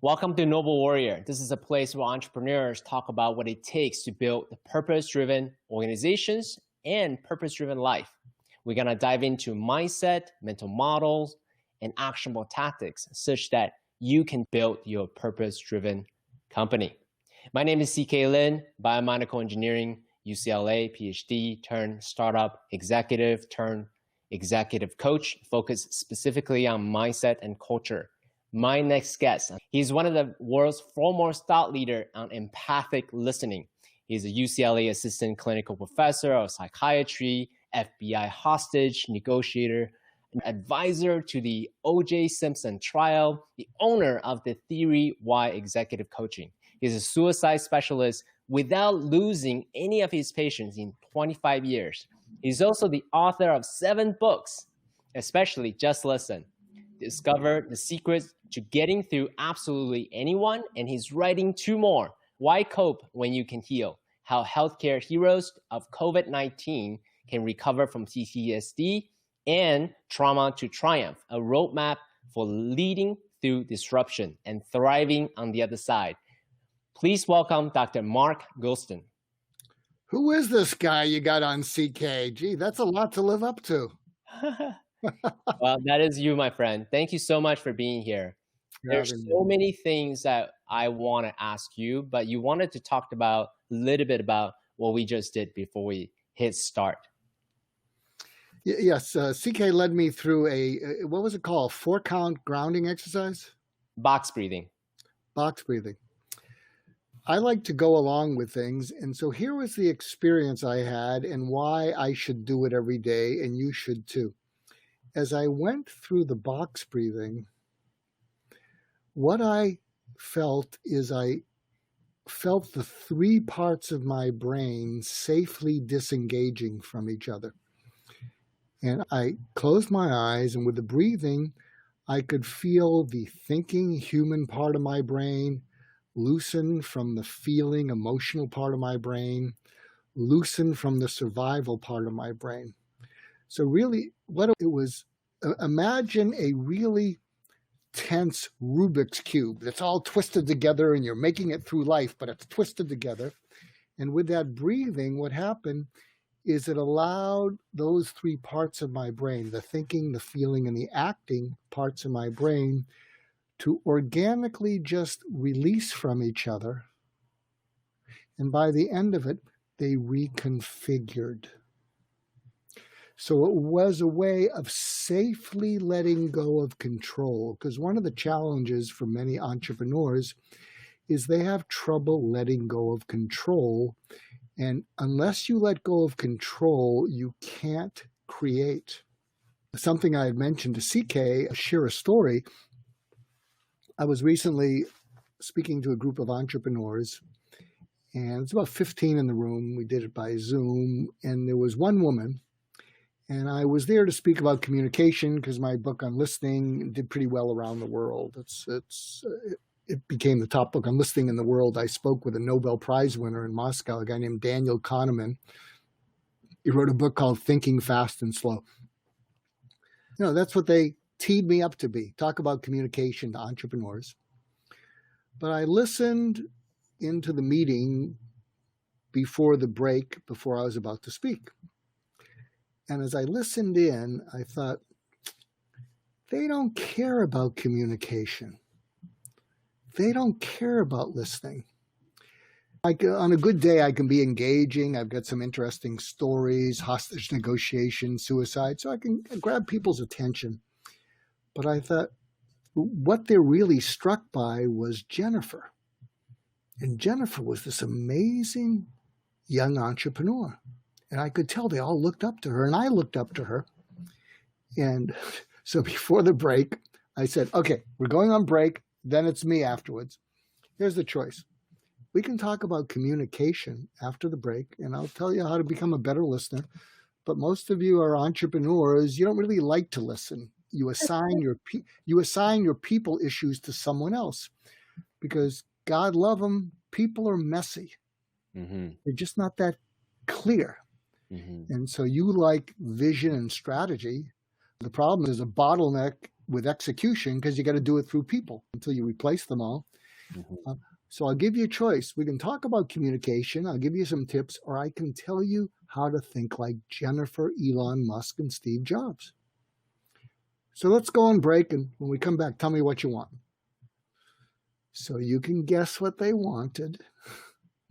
Welcome to Noble Warrior. This is a place where entrepreneurs talk about what it takes to build purpose-driven organizations and purpose-driven life. We're going to dive into mindset, mental models, and actionable tactics such that you can build your purpose-driven company. My name is CK Lin, biomedical engineering, UCLA, PhD, turned startup executive, turned executive coach, focused specifically on mindset and culture. My next guest, he's one of the world's foremost thought leader on empathic listening. He's a UCLA assistant clinical professor of psychiatry, FBI hostage negotiator, an advisor to the OJ Simpson Trial, the owner of the Theory Y Executive Coaching. He's a suicide specialist without losing any of his patients in 25 years. He's also the author of 7 books, especially Just Listen. Discover the secrets to getting through absolutely anyone, and he's writing 2 more. Why Cope When You Can Heal? How healthcare heroes of COVID-19 can recover from PTSD and Trauma to Triumph, a roadmap for leading through disruption and thriving on the other side. Please welcome Dr. Mark Goulston. Who is this guy you got on CK? Gee, that's a lot to live up to. Well, that is you, my friend. Thank you so much for being here. There's so many things that I want to ask you, but you wanted to talk about a little bit about what we just did before we hit start. Yes, CK led me through what was it called? 4-count grounding exercise? Box breathing. Box breathing. I like to go along with things, and so here was the experience I had and why I should do it every day, and you should too. As I went through the box breathing, what I felt is I felt the 3 parts of my brain safely disengaging from each other. And I closed my eyes, and with the breathing, I could feel the thinking human part of my brain loosen from the feeling emotional part of my brain, loosen from the survival part of my brain. So really, what it was, imagine a really tense Rubik's Cube that's all twisted together and you're making it through life, but it's twisted together. And with that breathing, what happened is it allowed those 3 parts of my brain, the thinking, the feeling, and the acting parts of my brain, to organically just release from each other. And by the end of it, they reconfigured. So it was a way of safely letting go of control, because one of the challenges for many entrepreneurs is they have trouble letting go of control. And unless you let go of control, you can't create. Something I had mentioned to CK, share a story. I was recently speaking to a group of entrepreneurs, and it's about 15 in the room. We did it by Zoom, and there was one woman. And I was there to speak about communication because my book on listening did pretty well around the world. It became the top book on listening in the world. I spoke with a Nobel Prize winner in Moscow, a guy named Daniel Kahneman. He wrote a book called Thinking Fast and Slow. You know, that's what they teed me up to be, talk about communication to entrepreneurs. But I listened into the meeting before the break, before I was about to speak. And as I listened in, I thought, they don't care about communication. They don't care about listening. Like on a good day, I can be engaging. I've got some interesting stories, hostage negotiation, suicide, so I can grab people's attention. But I thought, what they're really struck by was Jennifer. And Jennifer was this amazing young entrepreneur. And I could tell they all looked up to her, and I looked up to her. And so before the break, I said, okay, we're going on break. Then it's me afterwards. Here's the choice. We can talk about communication after the break, and I'll tell you how to become a better listener. But most of you are entrepreneurs. You don't really like to listen. You assign your people issues to someone else because God love them. People are messy. Mm-hmm. They're just not that clear. Mm-hmm. And so you like vision and strategy. The problem is a bottleneck with execution because you got to do it through people until you replace them all. Mm-hmm. So I'll give you a choice. We can talk about communication. I'll give you some tips, or I can tell you how to think like Jennifer, Elon Musk, and Steve Jobs. So let's go on break, and when we come back, tell me what you want. So you can guess what they wanted.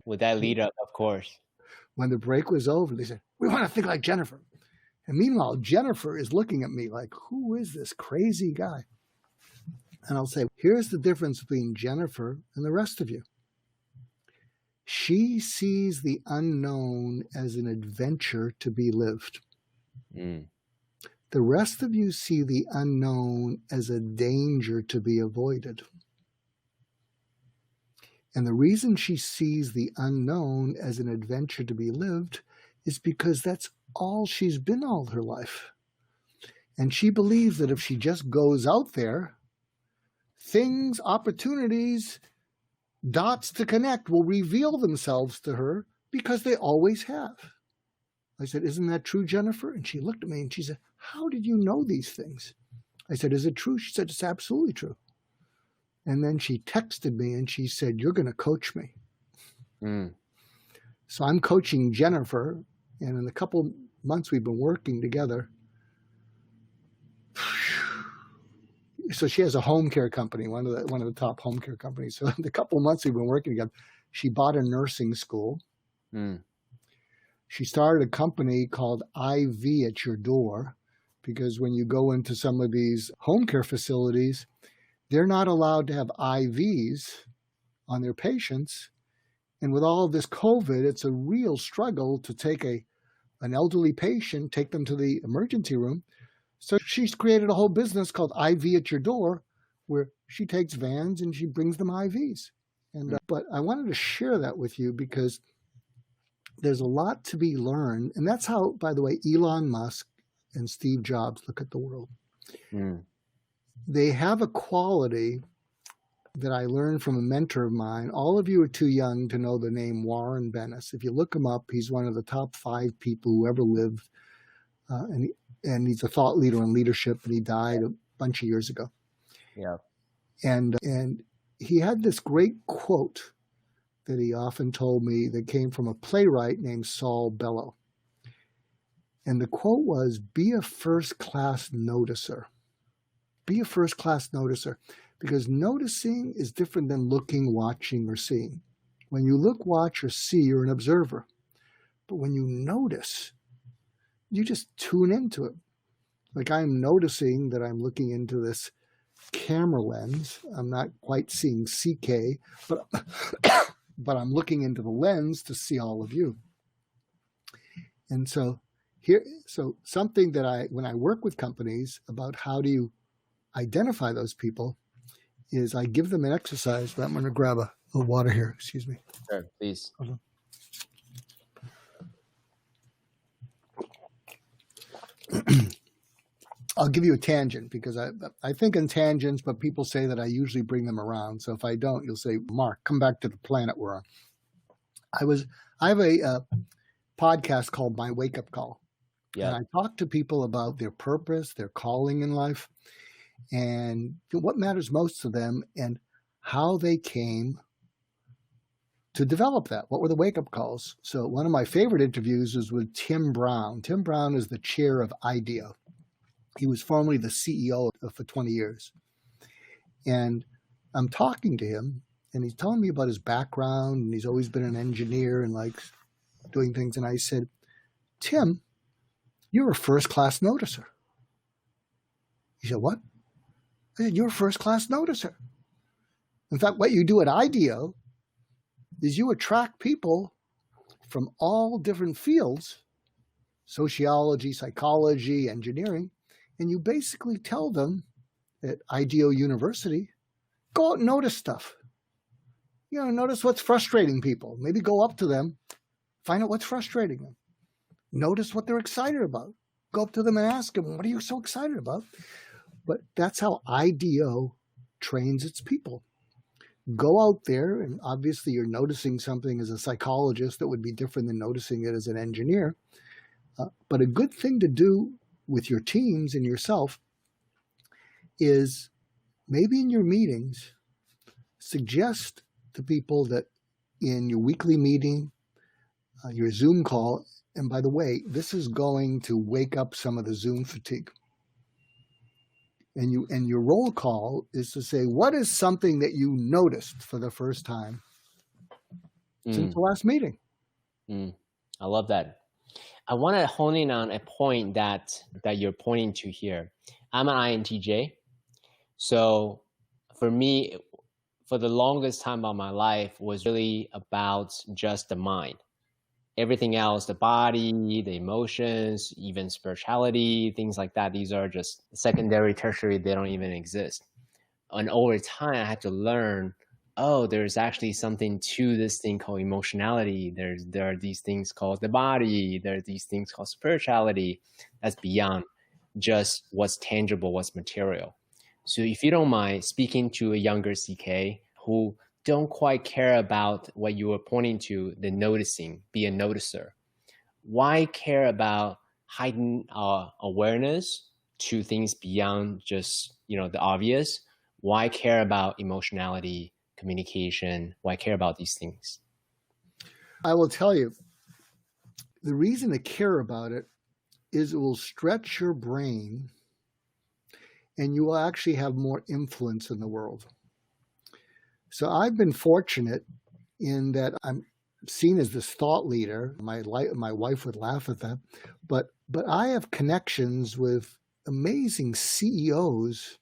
With that lead up, of course. When the break was over, they said, we want to think like Jennifer. And meanwhile, Jennifer is looking at me like, who is this crazy guy? And I'll say, here's the difference between Jennifer and the rest of you. She sees the unknown as an adventure to be lived. Mm. The rest of you see the unknown as a danger to be avoided. And the reason she sees the unknown as an adventure to be lived is because that's all she's been all her life. And she believes that if she just goes out there, things, opportunities, dots to connect will reveal themselves to her because they always have. I said, isn't that true, Jennifer? And she looked at me and she said, how did you know these things? I said, is it true? She said, it's absolutely true. And then she texted me and she said, you're going to coach me. Mm. So I'm coaching Jennifer, and in a couple months we've been working together. So she has a home care company, one of the top home care companies. So in the couple months we've been working together, she bought a nursing school. Mm. She started a company called IV at Your Door, because when you go into some of these home care facilities, they're not allowed to have IVs on their patients. And with all of this COVID, it's a real struggle to take an elderly patient, take them to the emergency room. So she's created a whole business called IV at Your Door, where she takes vans and she brings them IVs. And but I wanted to share that with you because there's a lot to be learned. And that's how, by the way, Elon Musk and Steve Jobs look at the world. Mm. They have a quality that I learned from a mentor of mine. All of you are too young to know the name Warren Bennis. If you look him up, he's one of the top 5 people who ever lived. And he's a thought leader in leadership, and he died a bunch of years ago. Yeah. And he had this great quote that he often told me that came from a playwright named Saul Bellow. And the quote was, be a first-class noticer. Be a first-class noticer, because noticing is different than looking, watching, or seeing. When you look, watch, or see, you're an observer. But when you notice, you just tune into it. Like I'm noticing that I'm looking into this camera lens. I'm not quite seeing CK, but but I'm looking into the lens to see all of you. And so something that when I work with companies about how do you identify those people is I give them an exercise, but I'm going to grab a little water here. Excuse me. Sure, please. I'll give you a tangent because I think in tangents, but people say that I usually bring them around. So if I don't, you'll say, Mark, come back to the planet we're on. I have a podcast called My Wake Up Call. Yeah. And I talk to people about their purpose, their calling in life, and what matters most to them and how they came to develop that. What were the wake-up calls? So one of my favorite interviews was with Tim Brown. Tim Brown is the chair of IDEO. He was formerly the CEO for 20 years. And I'm talking to him, and he's telling me about his background, and he's always been an engineer and likes doing things. And I said, Tim, you're a first-class noticer. He said, what? I said, you're a first-class noticer. In fact, what you do at IDEO is you attract people from all different fields, sociology, psychology, engineering, and you basically tell them at IDEO University, go out and notice stuff. You know, notice what's frustrating people. Maybe go up to them, find out what's frustrating them. Notice what they're excited about. Go up to them and ask them, what are you so excited about? But that's how IDEO trains its people. Go out there, and obviously you're noticing something as a psychologist that would be different than noticing it as an engineer. But a good thing to do with your teams and yourself is maybe in your meetings, suggest to people that in your weekly meeting, your Zoom call, and by the way, this is going to wake up some of the Zoom fatigue. And your roll call is to say, what is something that you noticed for the first time since the last meeting? I love that. I want to hone in on a point that you're pointing to here. I'm an INTJ. So for me, for the longest time of my life was really about just the mind. Everything else, the body, the emotions, even spirituality, things like that, these are just secondary, tertiary, they don't even exist. And over time, I had to learn, oh, there's actually something to this thing called emotionality. There are these things called the body. There are these things called spirituality. That's beyond just what's tangible, what's material. So if you don't mind speaking to a younger CK who don't quite care about what you were pointing to, the noticing, be a noticer. Why care about heightened awareness to things beyond just, the obvious? Why care about emotionality, communication? Why care about these things? I will tell you, the reason to care about it is it will stretch your brain and you will actually have more influence in the world. So I've been fortunate in that I'm seen as this thought leader. My wife would laugh at that, but I have connections with amazing CEOs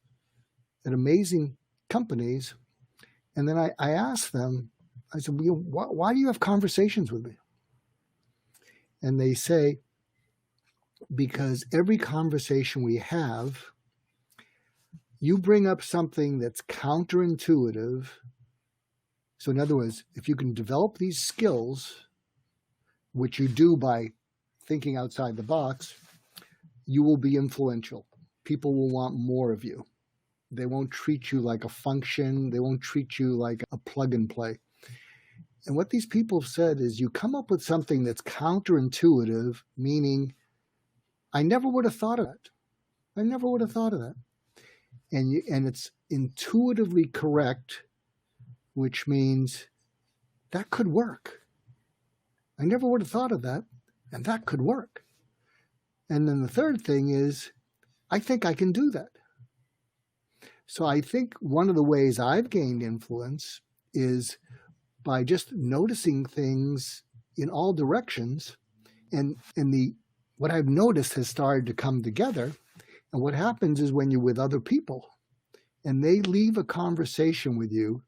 at amazing companies. And then I asked them, I said, why do you have conversations with me? And they say, because every conversation we have, you bring up something that's counterintuitive. So in other words, if you can develop these skills, which you do by thinking outside the box, you will be influential. People will want more of you. They won't treat you like a function. They won't treat you like a plug and play. And what these people have said is you come up with something that's counterintuitive, meaning I never would have thought of that. I never would have thought of that. And it's intuitively correct, which means that could work. I never would have thought of that, and that could work. And then the third thing is, I think I can do that. So I think one of the ways I've gained influence is by just noticing things in all directions. And what I've noticed has started to come together. And what happens is when you're with other people and they leave a conversation with you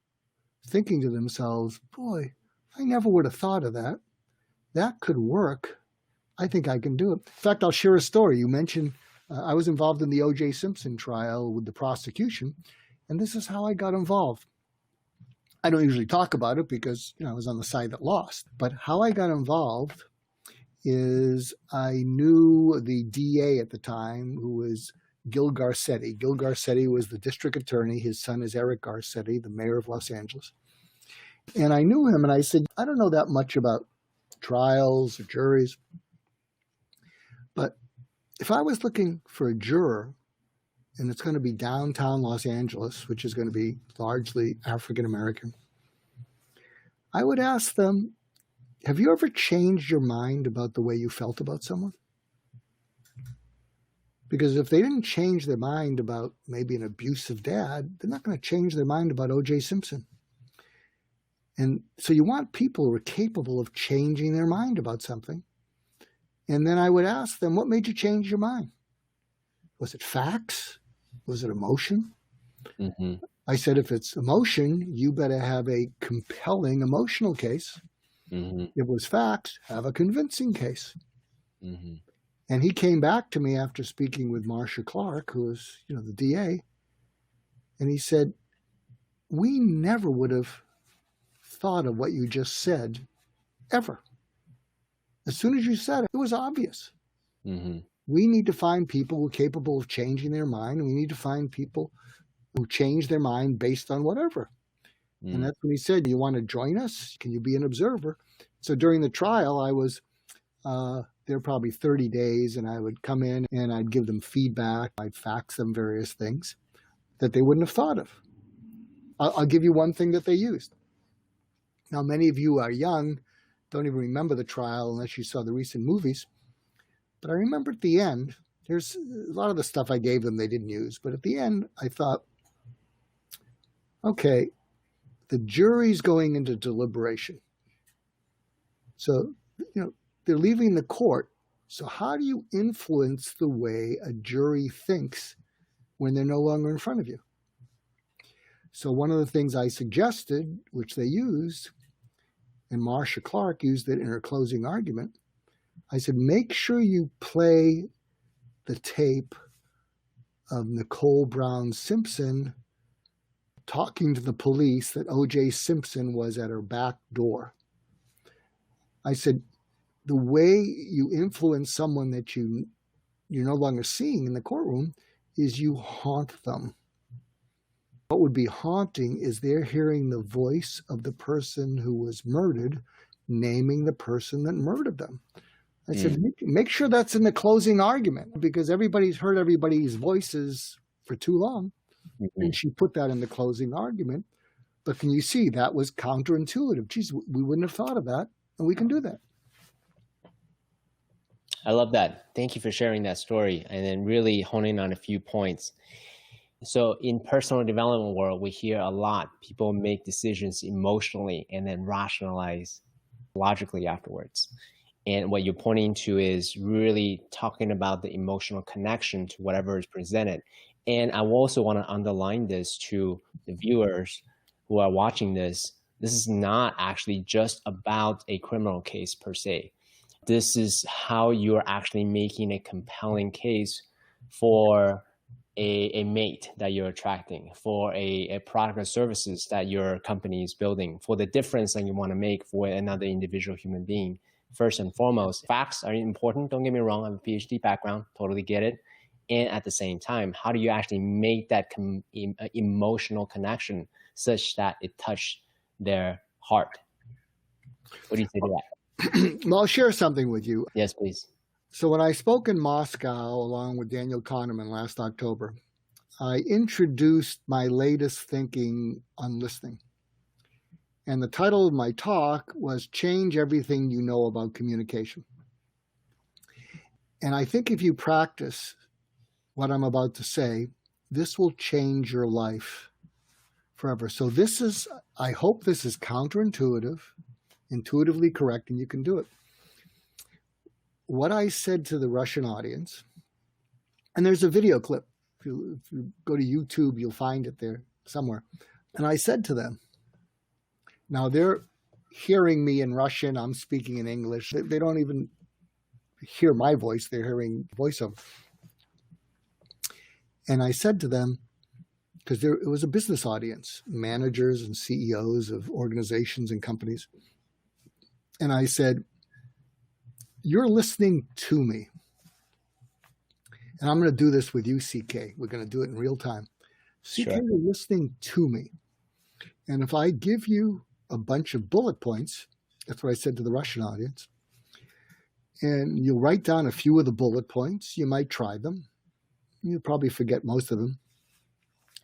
thinking to themselves, boy, I never would have thought of that. That could work. I think I can do it. In fact, I'll share a story. You mentioned I was involved in the OJ Simpson trial with the prosecution, and this is how I got involved. I don't usually talk about it because I was on the side that lost. But how I got involved is I knew the DA at the time, who was Gil Garcetti. Gil Garcetti was the district attorney. His son is Eric Garcetti, the mayor of Los Angeles. And I knew him, and I said, I don't know that much about trials or juries, but if I was looking for a juror, and it's going to be downtown Los Angeles, which is going to be largely African-American, I would ask them, have you ever changed your mind about the way you felt about someone? Because if they didn't change their mind about maybe an abusive dad, they're not going to change their mind about OJ Simpson. And so you want people who are capable of changing their mind about something. And then I would ask them, what made you change your mind? Was it facts? Was it emotion? Mm-hmm. I said, if it's emotion, you better have a compelling emotional case. Mm-hmm. If it was facts, have a convincing case. Mm-hmm. And he came back to me after speaking with Marcia Clark, who was, the DA, and he said, we never would have thought of what you just said, ever. As soon as you said it, it was obvious. Mm-hmm. We need to find people who are capable of changing their mind. And we need to find people who change their mind based on whatever. Mm. And that's when he said, you want to join us? Can you be an observer? So during the trial, I was there probably 30 days, and I would come in and I'd give them feedback. I'd fax them various things. that they wouldn't have thought of. I'll give you one thing that they used. Now, many of you are young, don't even remember the trial unless you saw the recent movies. But I remember at the end, there's a lot of the stuff I gave them they didn't use. But at the end, I thought, okay, the jury's going into deliberation. So, they're leaving the court. So how do you influence the way a jury thinks when they're no longer in front of you? So one of the things I suggested, which they used, and Marcia Clark used it in her closing argument, I said, make sure you play the tape of Nicole Brown Simpson talking to the police that OJ Simpson was at her back door. I said, the way you influence someone that you're no longer seeing in the courtroom is you haunt them. What would be haunting is they're hearing the voice of the person who was murdered, naming the person that murdered them. I said, make sure that's in the closing argument, because everybody's heard everybody's voices for too long. Mm-hmm. And she put that in the closing argument. But can you see that was counterintuitive? Geez, we wouldn't have thought of that, and we can do that. I love that. Thank you for sharing that story and then really honing on a few points. So in personal development world, we hear a lot. People make decisions emotionally and then rationalize logically afterwards. And what you're pointing to is really talking about the emotional connection to whatever is presented. And I also want to underline this to the viewers who are watching this. This is not actually just about a criminal case per se. This is how you're actually making a compelling case for a mate that you're attracting, for a product or services that your company is building, for the difference that you want to make for another individual human being. First and foremost, facts are important. Don't get me wrong. I have a PhD background. Totally get it. And at the same time, how do you actually make that emotional connection such that it touched their heart? What do you say to that? Well, I'll share something with you. Yes, please. So when I spoke in Moscow along with Daniel Kahneman last October, I introduced my latest thinking on listening. And the title of my talk was Change Everything You Know About Communication. And I think if you practice what I'm about to say, this will change your life forever. So I hope this is counterintuitive, intuitively correct, and you can do it. What I said to the Russian audience, and there's a video clip. If you go to YouTube, you'll find it there somewhere. And I said to them, now they're hearing me in Russian, I'm speaking in English. They don't even hear my voice, they're hearing voiceover. And I said to them, because it was a business audience, managers and CEOs of organizations and companies. And I said, you're listening to me. And I'm going to do this with you, CK. We're going to do it in real time. CK, sure. You're listening to me. And if I give you a bunch of bullet points, that's what I said to the Russian audience, and you'll write down a few of the bullet points, you might try them. You'll probably forget most of them.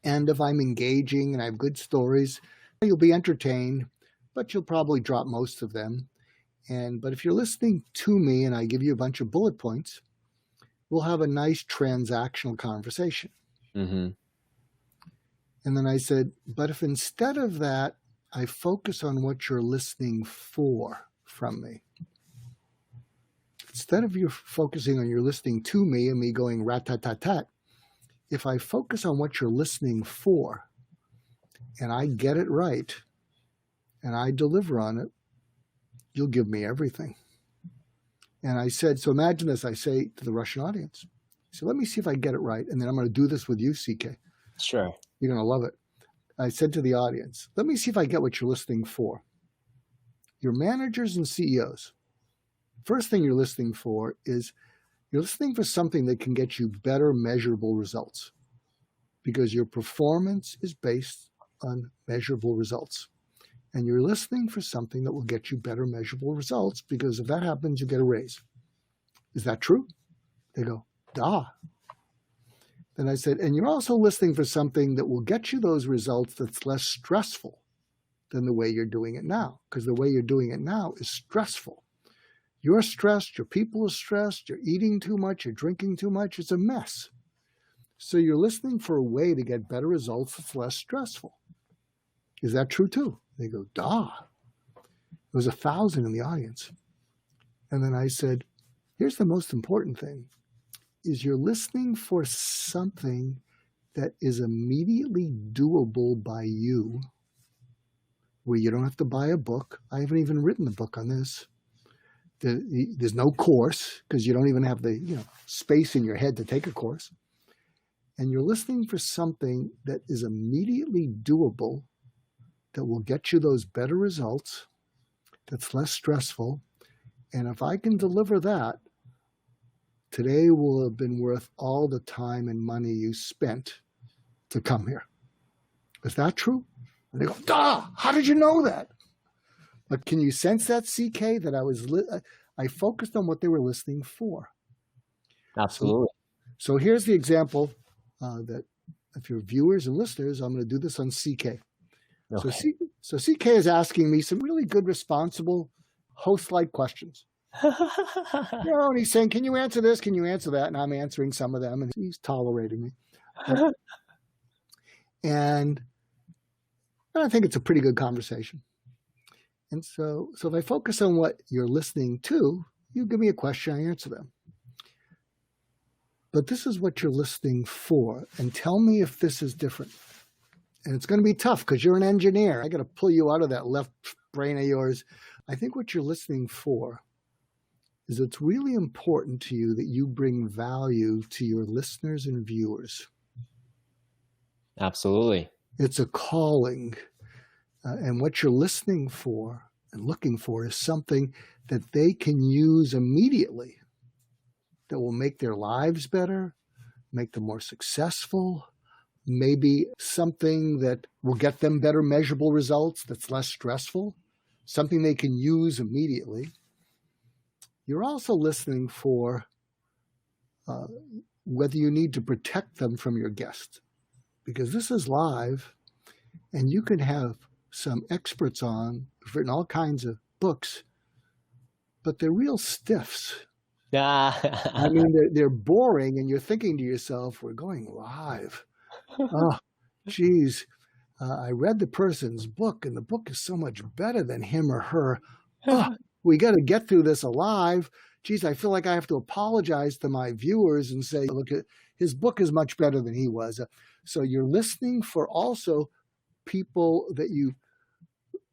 And if I'm engaging and I have good stories, you'll be entertained, but you'll probably drop most of them. But if you're listening to me and I give you a bunch of bullet points, we'll have a nice transactional conversation. Mm-hmm. And then I said, but if instead of that, I focus on what you're listening for from me. Instead of you focusing on you're listening to me and me going rat-tat-tat-tat, if I focus on what you're listening for and I get it right and I deliver on it, you'll give me everything. And I said, so imagine this, I say to the Russian audience, so let me see if I get it right. And then I'm going to do this with you, CK. Sure. You're going to love it. I said to the audience, let me see if I get what you're listening for. Your managers and CEOs, first thing you're listening for is you're listening for something that can get you better measurable results, because your performance is based on measurable results. And you're listening for something that will get you better measurable results, because if that happens, you get a raise. Is that true? They go, duh. Then I said, and you're also listening for something that will get you those results that's less stressful than the way you're doing it now, because the way you're doing it now is stressful. You're stressed, your people are stressed, you're eating too much, you're drinking too much, it's a mess. So you're listening for a way to get better results that's less stressful. Is that true too? They go, duh. There was 1,000 in the audience. And then I said, here's the most important thing, is you're listening for something that is immediately doable by you, where you don't have to buy a book. I haven't even written the book on this. There's no course, because you don't even have the space in your head to take a course. And you're listening for something that is immediately doable, that will get you those better results, that's less stressful. And if I can deliver that, today will have been worth all the time and money you spent to come here. Is that true? And they go, duh, how did you know that? But can you sense that, CK, that I focused on what they were listening for? Absolutely. So here's the example that if you're viewers and listeners, I'm going to do this on CK. Okay. So CK is asking me some really good, responsible, host-like questions. And he's saying, can you answer this? Can you answer that? And I'm answering some of them, and he's tolerating me. And I think it's a pretty good conversation. And so if I focus on what you're listening to, you give me a question, I answer them. But this is what you're listening for, and tell me if this is different. And it's going to be tough because you're an engineer. I got to pull you out of that left brain of yours. I think what you're listening for is it's really important to you that you bring value to your listeners and viewers. Absolutely. It's a calling. And what you're listening for and looking for is something that they can use immediately that will make their lives better, make them more successful, maybe something that will get them better measurable results that's less stressful, something they can use immediately. You're also listening for whether you need to protect them from your guest, because this is live and you can have some experts on who've written all kinds of books, but they're real stiffs. I mean, they're boring, and you're thinking to yourself, we're going live. Oh, geez, I read the person's book, and the book is so much better than him or her. Oh, we got to get through this alive. Geez, I feel like I have to apologize to my viewers and say, look, his book is much better than he was. So you're listening for also people that you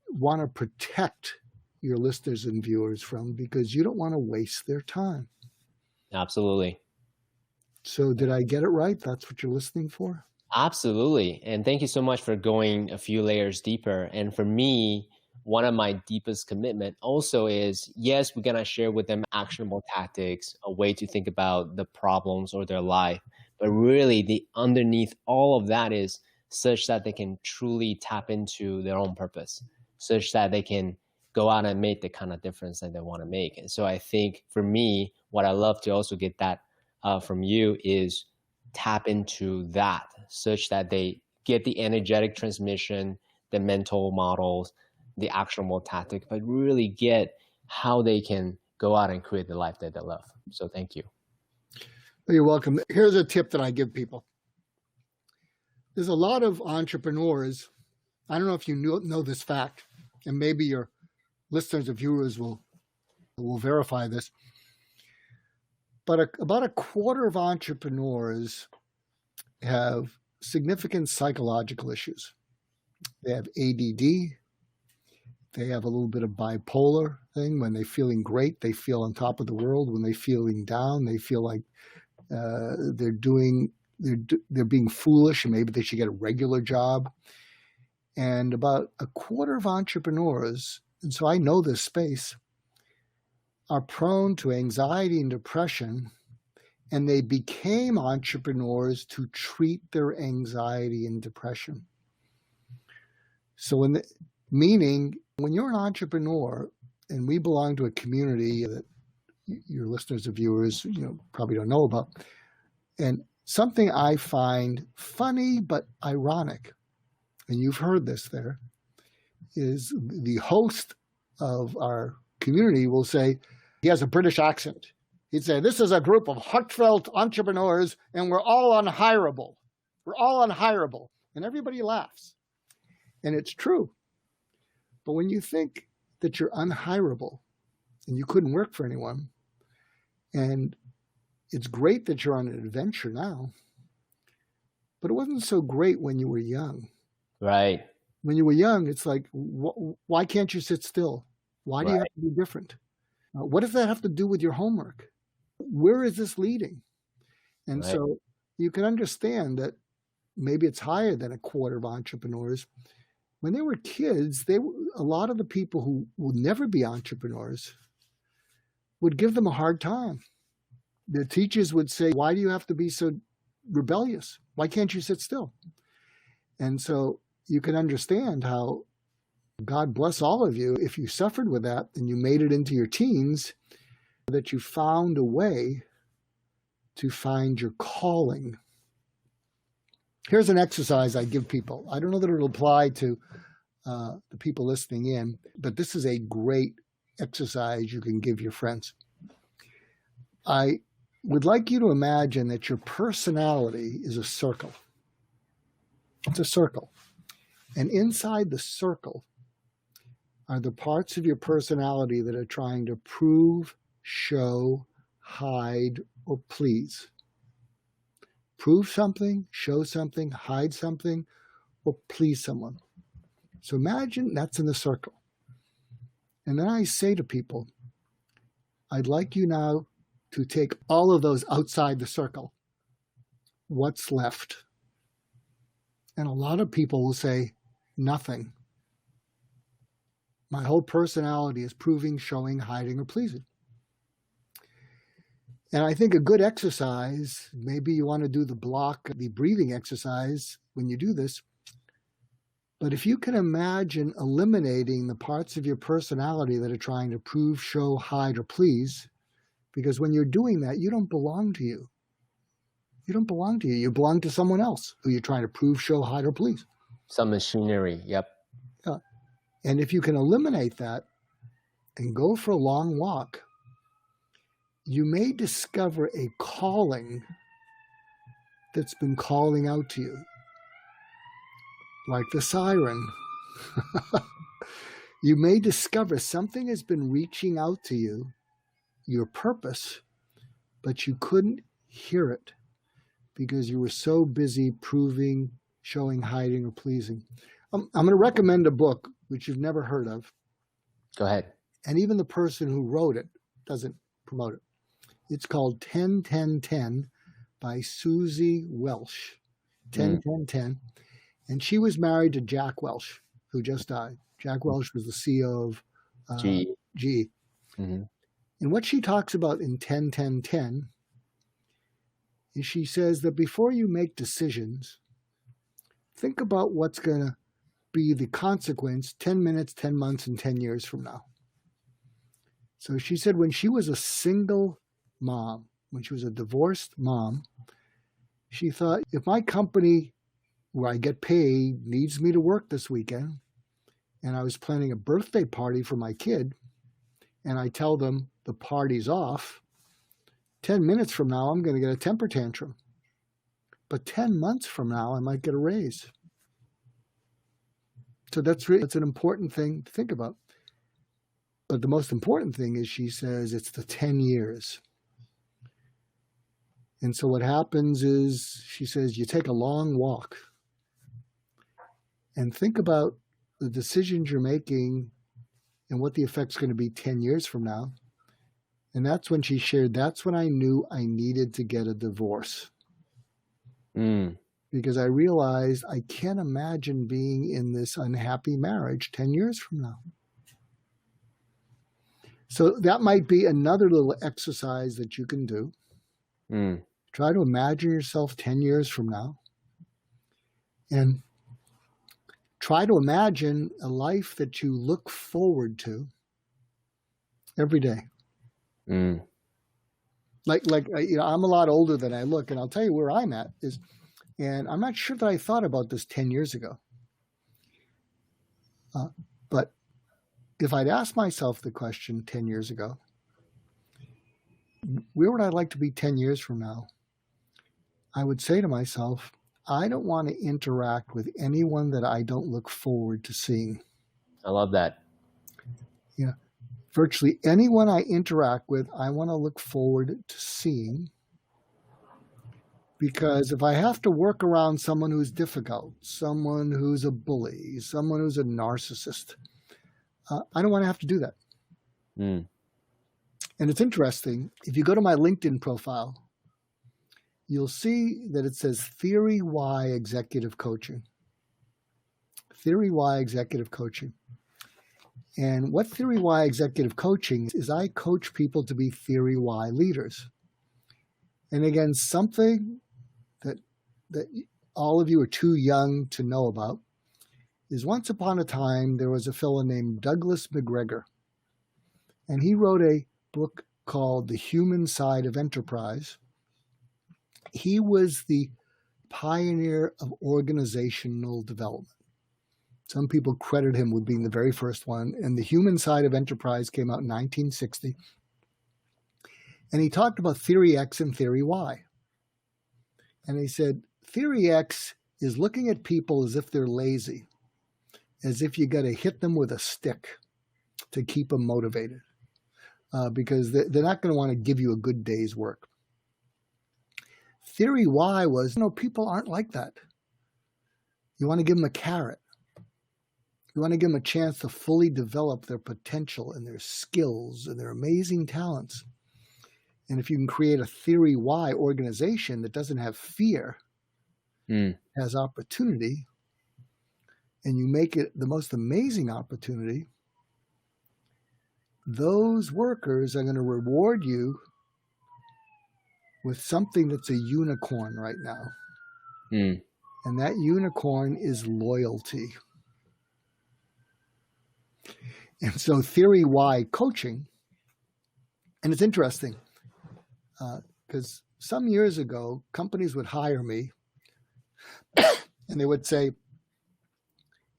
want to protect your listeners and viewers from, because you don't want to waste their time. Absolutely. So did I get it right? That's what you're listening for? Absolutely. And thank you so much for going a few layers deeper. And for me, one of my deepest commitment also is, yes, we're going to share with them actionable tactics, a way to think about the problems or their life. But really, the underneath all of that is such that they can truly tap into their own purpose, such that they can go out and make the kind of difference that they want to make. And so I think for me, what I love to also get that from you is tap into that, such that they get the energetic transmission, the mental models, the actionable tactic, but really get how they can go out and create the life that they love. So thank you. You're welcome. Here's a tip that I give people. There's a lot of entrepreneurs. I don't know if you know this fact, and maybe your listeners and viewers will verify this. But about a quarter of entrepreneurs have significant psychological issues. They have ADD. They have a little bit of bipolar thing. When they're feeling great, they feel on top of the world. When they're feeling down, they feel like they're being foolish, and maybe they should get a regular job. And about a quarter of entrepreneurs, and so I know this space, are prone to anxiety and depression, and they became entrepreneurs to treat their anxiety and depression. So meaning when you're an entrepreneur, and we belong to a community that your listeners and viewers probably don't know about, and something I find funny but ironic, and you've heard this there, is the host of our community will say, he has a British accent. He'd say, this is a group of heartfelt entrepreneurs and we're all unhireable. We're all unhireable. And everybody laughs. And it's true. But when you think that you're unhireable and you couldn't work for anyone, and it's great that you're on an adventure now, but it wasn't so great when you were young. Right. When you were young, it's like, why can't you sit still? Why do you have to be different? What does that have to do with your homework? Where is this leading? And so you can understand that maybe it's higher than a quarter of entrepreneurs. When they were kids, a lot of the people who will never be entrepreneurs would give them a hard time. Their teachers would say, why do you have to be so rebellious? Why can't you sit still? And so you can understand how, God bless all of you, if you suffered with that and you made it into your teens, that you found a way to find your calling. Here's an exercise I give people. I don't know that it'll apply to the people listening in, but this is a great exercise you can give your friends. I would like you to imagine that your personality is a circle. It's a circle. And inside the circle are the parts of your personality that are trying to prove, show, hide, or please. Prove something, show something, hide something, or please someone. So imagine that's in the circle. And then I say to people, I'd like you now to take all of those outside the circle. What's left? And a lot of people will say, nothing. My whole personality is proving, showing, hiding, or pleasing. And I think a good exercise, maybe you want to do the breathing exercise when you do this, but if you can imagine eliminating the parts of your personality that are trying to prove, show, hide, or please, because when you're doing that, you don't belong to you. You don't belong to you. You belong to someone else who you're trying to prove, show, hide, or please. Some machinery, yep. And if you can eliminate that and go for a long walk, you may discover a calling that's been calling out to you, like the siren. You may discover something has been reaching out to you, your purpose, but you couldn't hear it because you were so busy proving, showing, hiding, or pleasing. I'm going to recommend a book which you've never heard of. Go ahead. And even the person who wrote it doesn't promote it. It's called 10-10-10 by Susie Welsh. 10-10-10. And she was married to Jack Welch, who just died. Jack Welch was the CEO of GE. Mm-hmm. And what she talks about in 10-10-10 is she says that before you make decisions, think about what's going to be the consequence 10 minutes, 10 months, and 10 years from now. So she said when she was a single mom, when she was a divorced mom, she thought, if my company where I get paid needs me to work this weekend, and I was planning a birthday party for my kid, and I tell them the party's off, 10 minutes from now, I'm going to get a temper tantrum. But 10 months from now, I might get a raise. So that's an important thing to think about. But the most important thing is, she says, it's the 10 years. And so what happens is, she says, you take a long walk and think about the decisions you're making and what the effect's going to be 10 years from now. And that's when she shared, that's when I knew I needed to get a divorce. Because I realized I can't imagine being in this unhappy marriage 10 years from now. So that might be another little exercise that you can do. Try to imagine yourself 10 years from now. And try to imagine a life that you look forward to every day. I'm a lot older than I look, and I'll tell you where I'm at is, and I'm not sure that I thought about this 10 years ago. But if I'd asked myself the question 10 years ago, where would I like to be 10 years from now? I would say to myself, I don't want to interact with anyone that I don't look forward to seeing. I love that. Yeah. Virtually anyone I interact with, I want to look forward to seeing. Because if I have to work around someone who's difficult, someone who's a bully, someone who's a narcissist, I don't want to have to do that. Mm. And it's interesting. If you go to my LinkedIn profile, you'll see that it says Theory Y Executive Coaching. Theory Y Executive Coaching. And what Theory Y Executive Coaching is, I coach people to be Theory Y leaders. And again, something that all of you are too young to know about is once upon a time, there was a fellow named Douglas McGregor. And he wrote a book called The Human Side of Enterprise. He was the pioneer of organizational development. Some people credit him with being the very first one. And The Human Side of Enterprise came out in 1960. And he talked about Theory X and Theory Y. And he said, Theory X is looking at people as if they're lazy, as if you got to hit them with a stick to keep them motivated, because they're not going to want to give you a good day's work. Theory Y was, people aren't like that. You want to give them a carrot. You want to give them a chance to fully develop their potential and their skills and their amazing talents. And if you can create a Theory Y organization that doesn't have fear, has opportunity, and you make it the most amazing opportunity, those workers are going to reward you with something that's a unicorn right now. And that unicorn is loyalty. And so Theory Y coaching, and it's interesting, because some years ago, companies would hire me and they would say,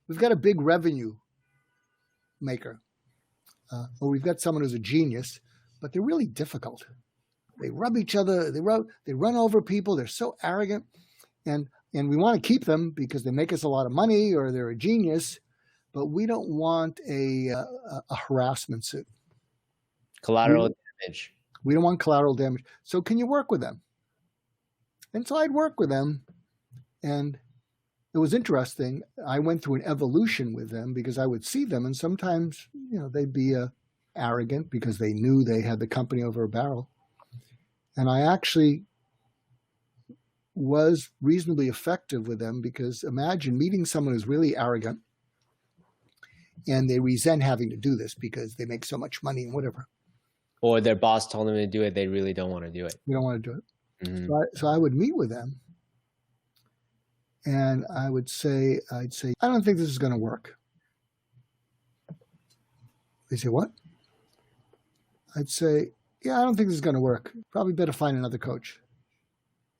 we've got a big revenue maker, or we've got someone who's a genius, but they're really difficult. They rub each other, they run over people, they're so arrogant, and we want to keep them because they make us a lot of money or they're a genius, but we don't want a harassment suit. Collateral damage. We don't want collateral damage. So can you work with them? And so I'd work with them. And it was interesting. I went through an evolution with them because I would see them. And sometimes, they'd be arrogant because they knew they had the company over a barrel. And I actually was reasonably effective with them because imagine meeting someone who's really arrogant and they resent having to do this because they make so much money and whatever. Or their boss told them to do it. They really don't want to do it. You don't want to do it. Mm-hmm. So I would meet with them and I'd say, I don't think this is going to work. They say, what? I'd say, yeah, I don't think this is going to work. Probably better find another coach.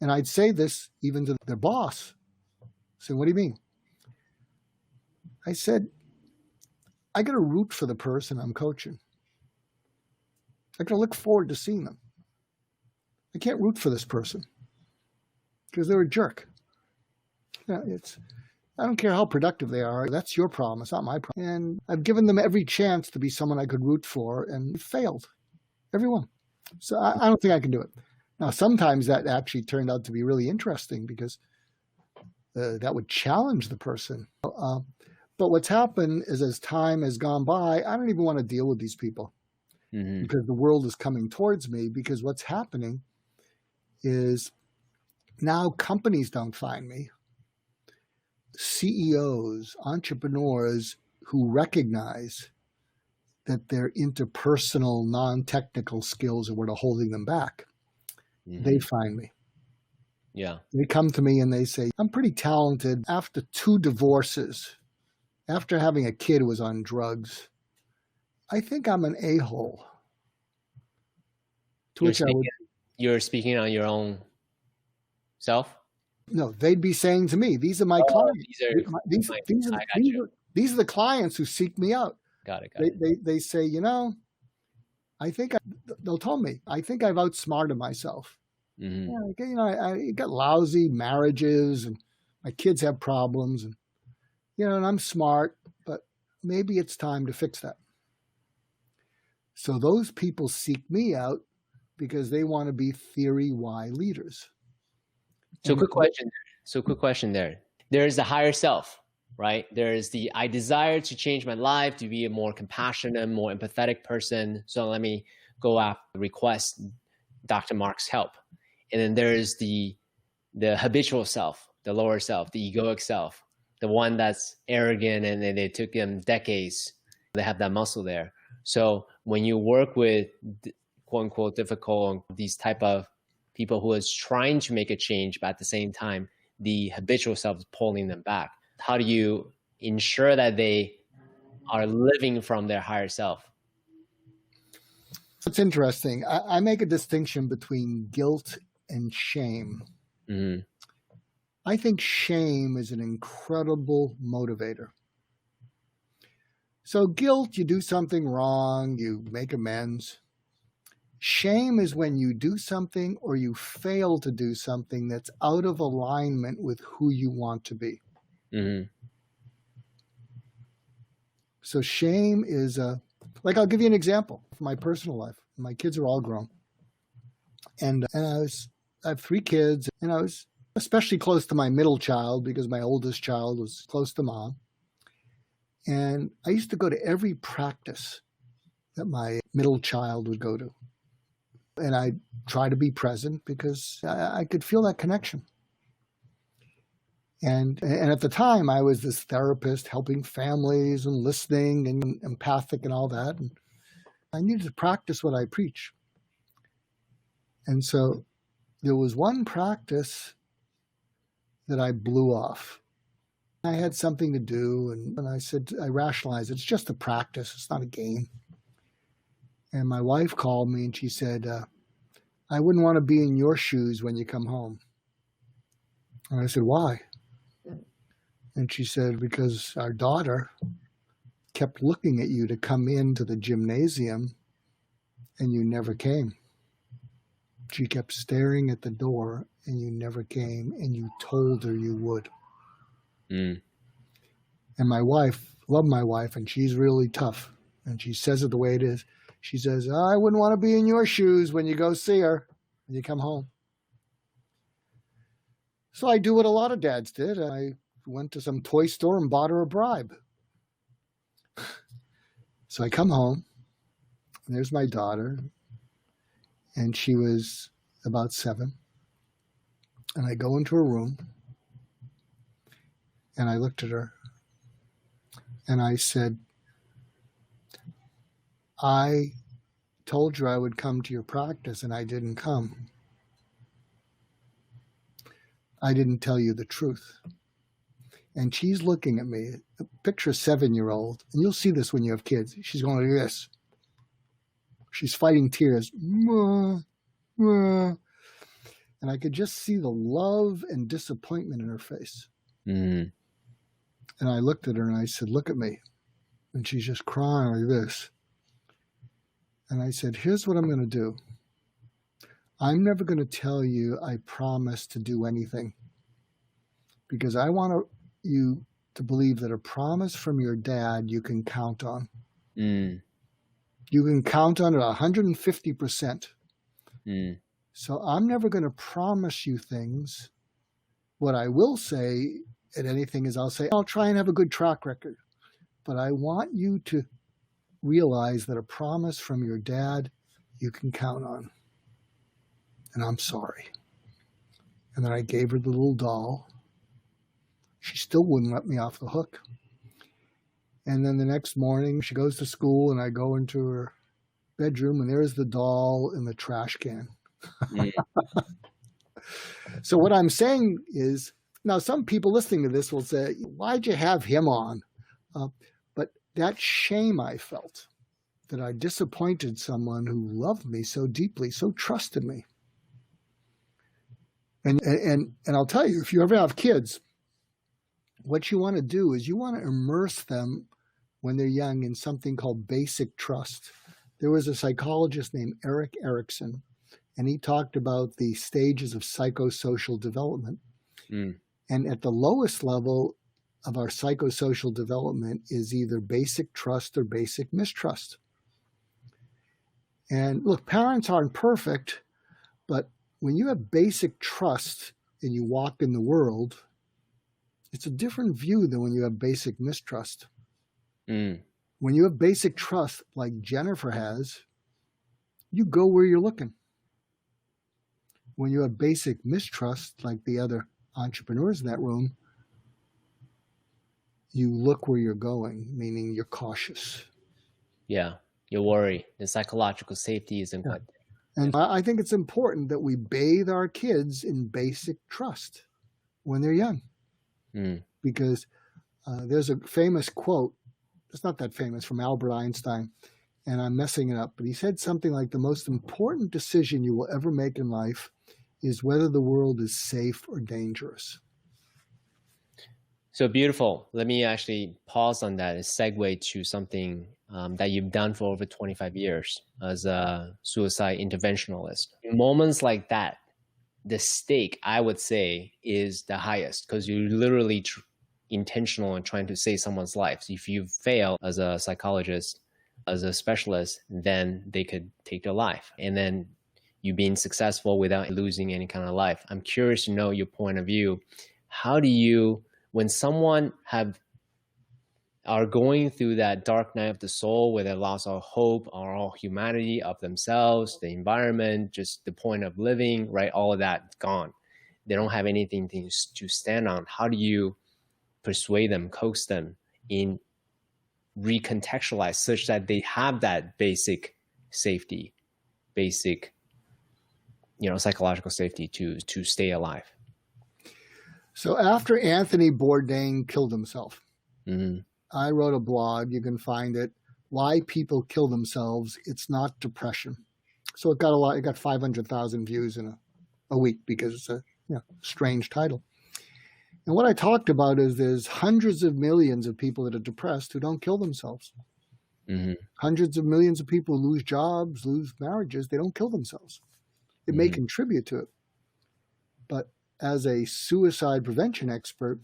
And I'd say this even to their boss. So what do you mean? I said, I got to root for the person I'm coaching. I got to look forward to seeing them. I can't root for this person because they're a jerk. I don't care how productive they are. That's your problem. It's not my problem. And I've given them every chance to be someone I could root for and failed. Everyone. So I don't think I can do it. Now, sometimes that actually turned out to be really interesting because that would challenge the person. But what's happened is as time has gone by, I don't even want to deal with these people because the world is coming towards me because what's happening is now companies don't find me. CEOs, entrepreneurs who recognize that their interpersonal, non-technical skills are what are holding them back. They find me. Yeah. They come to me and they say, I'm pretty talented. After 2 divorces, after having a kid who was on drugs, I think I'm an a-hole. To which I would, You're speaking on your own self? No, they'd be saying to me, these are my Oh, clients. these are clients. I got you. These are the clients who seek me out. Got it. They say, they'll tell me, I think I've outsmarted myself. Mm-hmm. I got lousy marriages and my kids have problems and I'm smart, but maybe it's time to fix that. So those people seek me out because they want to be theory Y leaders. So quick question there. There's the higher self, right? There's the I desire to change my life to be a more compassionate, more empathetic person. So let me go after request Dr. Mark's help. And then there's the habitual self, the lower self, the egoic self, the one that's arrogant and it took them decades. They have that muscle there. So when you work with quote unquote difficult, these type of people who is trying to make a change, but at the same time, the habitual self is pulling them back. How do you ensure that they are living from their higher self? It's interesting. I make a distinction between guilt and shame. Mm-hmm. I think shame is an incredible motivator. So guilt, you do something wrong, you make amends. Shame is when you do something or you fail to do something that's out of alignment with who you want to be. Mm-hmm. So shame is I'll give you an example from my personal life. My kids are all grown. And I have 3 kids, and I was especially close to my middle child because my oldest child was close to mom. And I used to go to every practice that my middle child would go to. And I try to be present because I could feel that connection. And at the time, I was this therapist helping families and listening and empathic and all that. And I needed to practice what I preach. And so there was one practice that I blew off. I had something to do, and I said, I rationalized, it's just a practice. It's not a game. And my wife called me and she said, I wouldn't want to be in your shoes when you come home. And I said, why? And she said, because our daughter kept looking at you to come into the gymnasium and you never came. She kept staring at the door and you never came, and you told her you would. Mm. And my wife, love my wife, and she's really tough. And she says it the way it is. She says, I wouldn't want to be in your shoes when you go see her, when you come home. So I do what a lot of dads did. I went to some toy store and bought her a bribe. So I come home, and there's my daughter, and she was about 7. And I go into her room, and I looked at her, and I said, I told you I would come to your practice, and I didn't come. I didn't tell you the truth. And she's looking at me, picture a 7-year-old, and you'll see this when you have kids. She's going like this. She's fighting tears. And I could just see the love and disappointment in her face. Mm. And I looked at her and I said, look at me. And she's just crying like this. And I said, here's what I'm going to do. I'm never going to tell you I promise to do anything, because I want you to believe that a promise from your dad you can count on. Mm. You can count on it 150%. Mm. So I'm never going to promise you things. What I will say at anything is I'll try and have a good track record. But I want you to realize that a promise from your dad you can count on. And I'm sorry. And then I gave her the little doll. She still wouldn't let me off the hook. And then the next morning she goes to school and I go into her bedroom and there's the doll in the trash can. Mm. So what I'm saying is, now some people listening to this will say, why'd you have him on? But that shame I felt that I disappointed someone who loved me so deeply, so trusted me. And I'll tell you, if you ever have kids, what you want to do is you want to immerse them when they're young in something called basic trust. There was a psychologist named Erik Erikson, and he talked about the stages of psychosocial development. And at the lowest level of our psychosocial development is either basic trust or basic mistrust. And look, parents aren't perfect, but when you have basic trust and you walk in the world, it's a different view than when you have basic mistrust. When you have basic trust, like Jennifer has, you go where you're looking. When you have basic mistrust, like the other entrepreneurs in that room, you look where you're going, meaning you're cautious. Yeah, you worry. The psychological safety isn't good. And I think it's important that we bathe our kids in basic trust when they're young. Because there's a famous quote, it's not that famous, from Albert Einstein, and I'm messing it up, but he said something like, the most important decision you will ever make in life is whether the world is safe or dangerous. So beautiful. Let me actually pause on that and segue to something that you've done for over 25 years as a suicide interventionalist. In moments like that, the stake, I would say, is the highest because you're literally intentional in trying to save someone's life. So if you fail as a psychologist, as a specialist, then they could take their life. And then you being successful without losing any kind of life. I'm curious to know your point of view. How do you, when someone are going through that dark night of the soul where they lost all hope or all humanity of themselves, the environment, just the point of living, right? All of that gone. They don't have anything to stand on. How do you persuade them, coax them in recontextualize such that they have that basic safety, basic, psychological safety to stay alive? So after Anthony Bourdain killed himself, I wrote a blog. You can find it. Why People Kill Themselves. It's Not Depression. So it got 500,000 views in a week because it's a strange title. And what I talked about is there's hundreds of millions of people that are depressed who don't kill themselves. Hundreds of millions of people lose jobs, lose marriages. They don't kill themselves. It may contribute to it. But as a suicide prevention expert,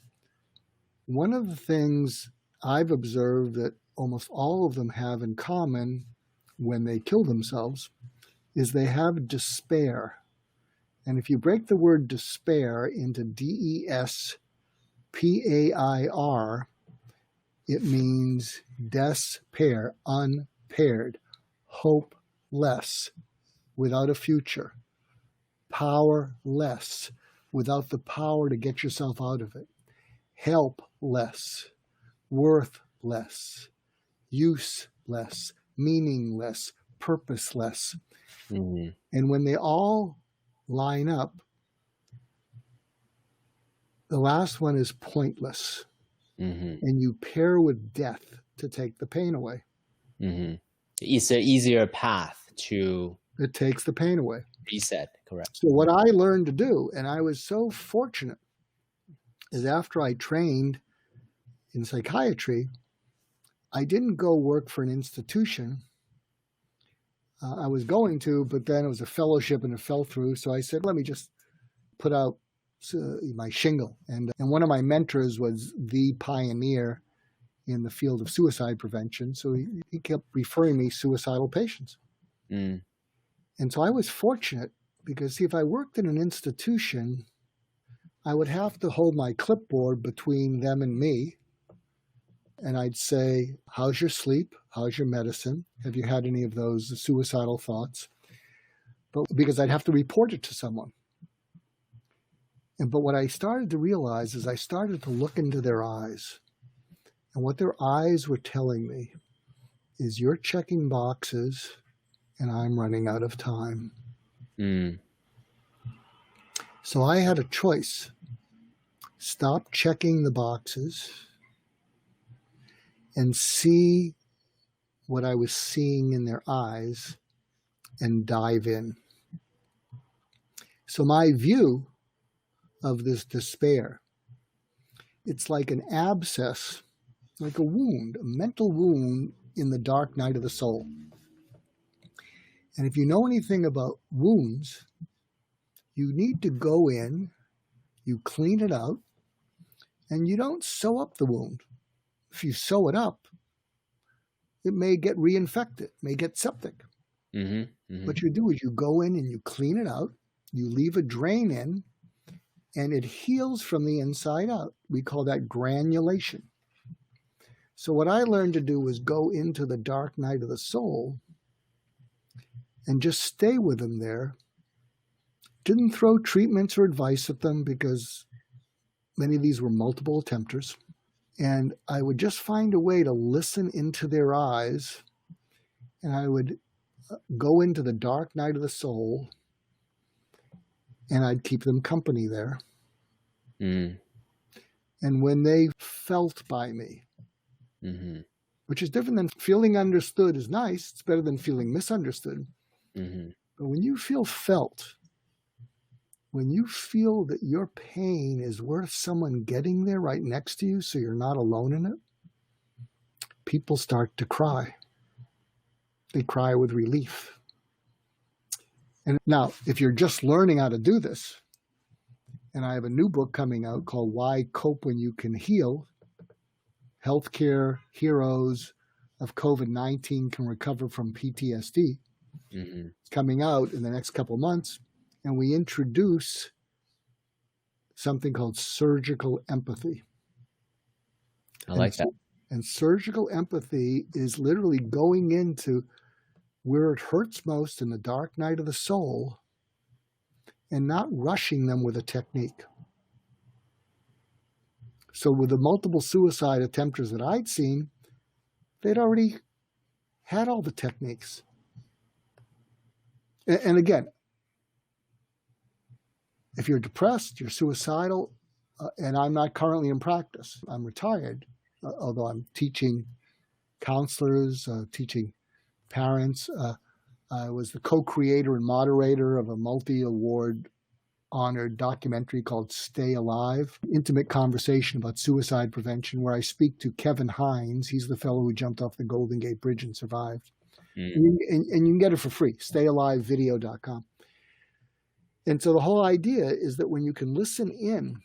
one of the things I've observed that almost all of them have in common when they kill themselves is they have despair. And if you break the word despair into DESPAIR, it means despair, unpaired, hopeless, without a future, powerless, without the power to get yourself out of it, helpless, worthless, useless, meaningless, purposeless. And when they all line up, the last one is pointless. And you pair with death to take the pain away. It's an easier path to... It takes the pain away. Reset, correct. So what I learned to do, and I was so fortunate, is after I trained in psychiatry, I didn't go work for an institution. I was going to, but then it was a fellowship and it fell through. So I said, let me just put out my shingle. And one of my mentors was the pioneer in the field of suicide prevention. So he kept referring me suicidal patients. And so I was fortunate because, see, if I worked in an institution, I would have to hold my clipboard between them and me. And I'd say, how's your sleep? How's your medicine? Have you had any of those suicidal thoughts? But because I'd have to report it to someone. But what I started to realize is I started to look into their eyes. And what their eyes were telling me is, you're checking boxes and I'm running out of time. So I had a choice. Stop checking the boxes and see what I was seeing in their eyes and dive in. So my view of this despair. It's like an abscess, like a wound, a mental wound in the dark night of the soul. And if you know anything about wounds, you need to go in, you clean it out, and you don't sew up the wound. If you sew it up, it may get reinfected, may get septic. What you do is you go in and you clean it out, you leave a drain in, and it heals from the inside out. We call that granulation. So what I learned to do was go into the dark night of the soul and just stay with them there. Didn't throw treatments or advice at them because many of these were multiple attempters. And I would just find a way to listen into their eyes, and I would go into the dark night of the soul, and I'd keep them company there. And when they felt by me, which is different than feeling understood is nice. It's better than feeling misunderstood. But when you feel felt, when you feel that your pain is worth someone getting there right next to you so you're not alone in it, people start to cry. They cry with relief. And now, if you're just learning how to do this, and I have a new book coming out called Why Cope When You Can Heal, Healthcare Heroes of COVID-19 Can Recover from PTSD. It's coming out in the next couple of months. And we introduce something called surgical empathy. I like that. And surgical empathy is literally going into where it hurts most in the dark night of the soul and not rushing them with a technique. So with the multiple suicide attempters that I'd seen, they'd already had all the techniques. And again, if you're depressed, you're suicidal, and I'm not currently in practice. I'm retired, although I'm teaching counselors, teaching parents. I was the co-creator and moderator of a multi-award honored documentary called Stay Alive, intimate conversation about suicide prevention, where I speak to Kevin Hines. He's the fellow who jumped off the Golden Gate Bridge and survived. And you can get it for free, stayalivevideo.com. And so the whole idea is that when you can listen in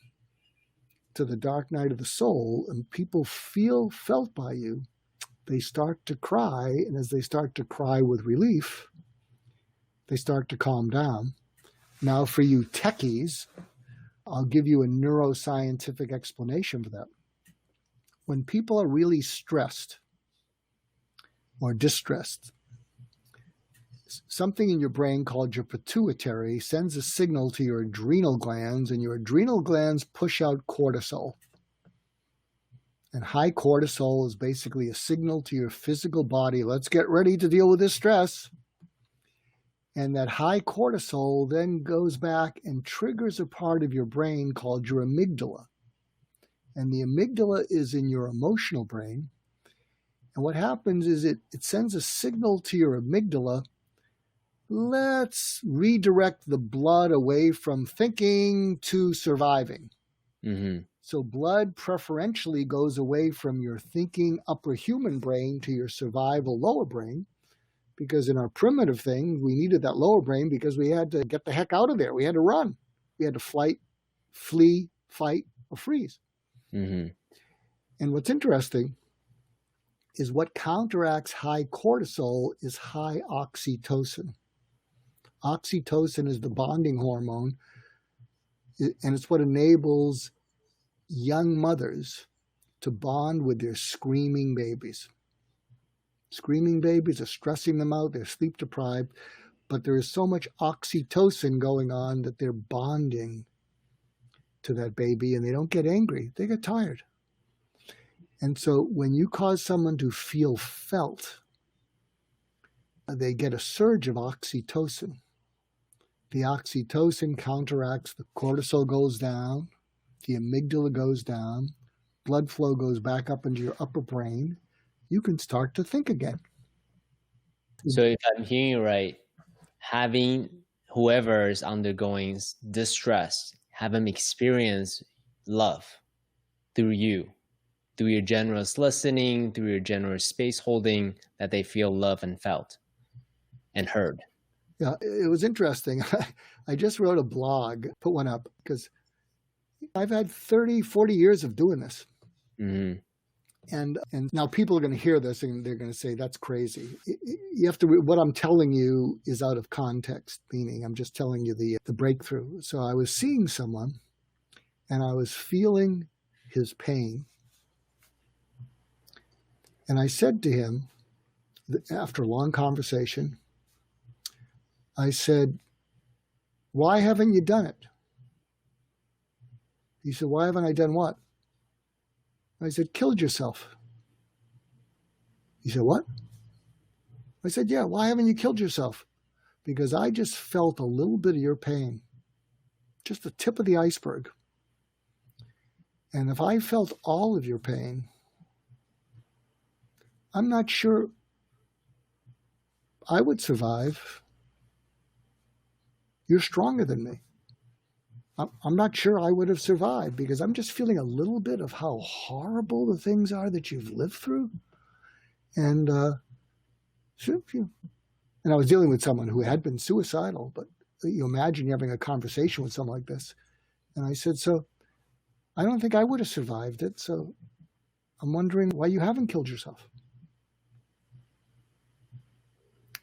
to the dark night of the soul and people feel felt by you, they start to cry. And as they start to cry with relief, they start to calm down. Now, for you techies, I'll give you a neuroscientific explanation for that. When people are really stressed or distressed, something in your brain called your pituitary sends a signal to your adrenal glands, and your adrenal glands push out cortisol. And high cortisol is basically a signal to your physical body, let's get ready to deal with this stress. And that high cortisol then goes back and triggers a part of your brain called your amygdala. And the amygdala is in your emotional brain. And what happens is it sends a signal to your amygdala, let's redirect the blood away from thinking to surviving. So blood preferentially goes away from your thinking upper human brain to your survival lower brain, because in our primitive thing, we needed that lower brain because we had to get the heck out of there. We had to run. We had to flee, fight, or freeze. And what's interesting is what counteracts high cortisol is high oxytocin. Oxytocin is the bonding hormone, and it's what enables young mothers to bond with their screaming babies. Screaming babies are stressing them out, they're sleep deprived, but there is so much oxytocin going on that they're bonding to that baby, and they don't get angry, they get tired. And so when you cause someone to feel felt, they get a surge of oxytocin. The oxytocin counteracts, the cortisol goes down, the amygdala goes down, blood flow goes back up into your upper brain. You can start to think again. So if I'm hearing you right, having whoever is undergoing distress, have them experience love through you, through your generous listening, through your generous space holding, that they feel loved and felt and heard. Yeah, it was interesting. I just wrote a blog, put one up, because I've had 30, 40 years of doing this. Mm-hmm. And now people are going to hear this and they're going to say, that's crazy. You have to, what I'm telling you is out of context, meaning I'm just telling you the breakthrough. So I was seeing someone and I was feeling his pain. And I said to him, after a long conversation, I said, why haven't you done it? He said, why haven't I done what? I said, killed yourself. He said, what? I said, yeah, why haven't you killed yourself? Because I just felt a little bit of your pain, just the tip of the iceberg. And if I felt all of your pain, I'm not sure I would survive. You're stronger than me. I'm not sure I would have survived because I'm just feeling a little bit of how horrible the things are that you've lived through. And I was dealing with someone who had been suicidal, but you imagine you having a conversation with someone like this. And I said, so I don't think I would have survived it. So I'm wondering why you haven't killed yourself.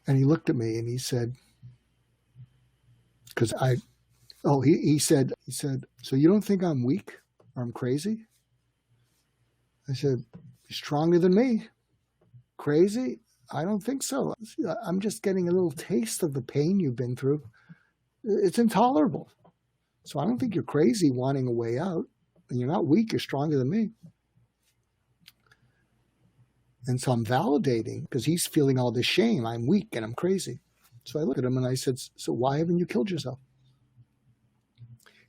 And he looked at me and he said, he said, so you don't think I'm weak or I'm crazy? I said, you're stronger than me. Crazy? I don't think so. I'm just getting a little taste of the pain you've been through. It's intolerable. So I don't think you're crazy wanting a way out. And you're not weak, you're stronger than me. And so I'm validating because he's feeling all this shame. I'm weak and I'm crazy. So I looked at him and I said, so why haven't you killed yourself?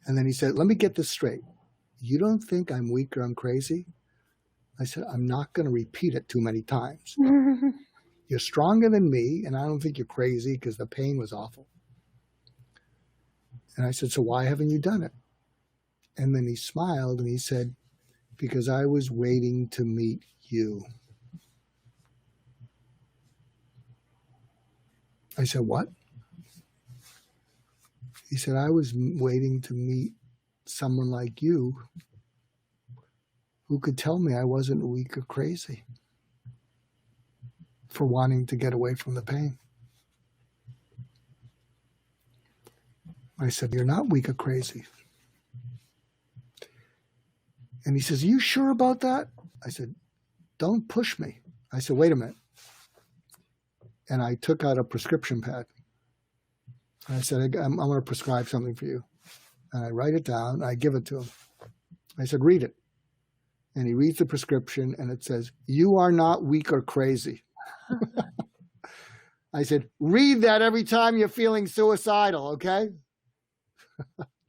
And then he said, let me get this straight. You don't think I'm weak or I'm crazy? I said, I'm not going to repeat it too many times. You're stronger than me, and I don't think you're crazy because the pain was awful. And I said, so why haven't you done it? And then he smiled and he said, because I was waiting to meet you. I said, what? He said, I was waiting to meet someone like you who could tell me I wasn't weak or crazy for wanting to get away from the pain. I said, you're not weak or crazy. And he says, are you sure about that? I said, don't push me. I said, wait a minute. And I took out a prescription pad. And I said, I'm going to prescribe something for you. And I write it down. I give it to him. I said, read it. And he reads the prescription and it says, you are not weak or crazy. I said, read that every time you're feeling suicidal, okay?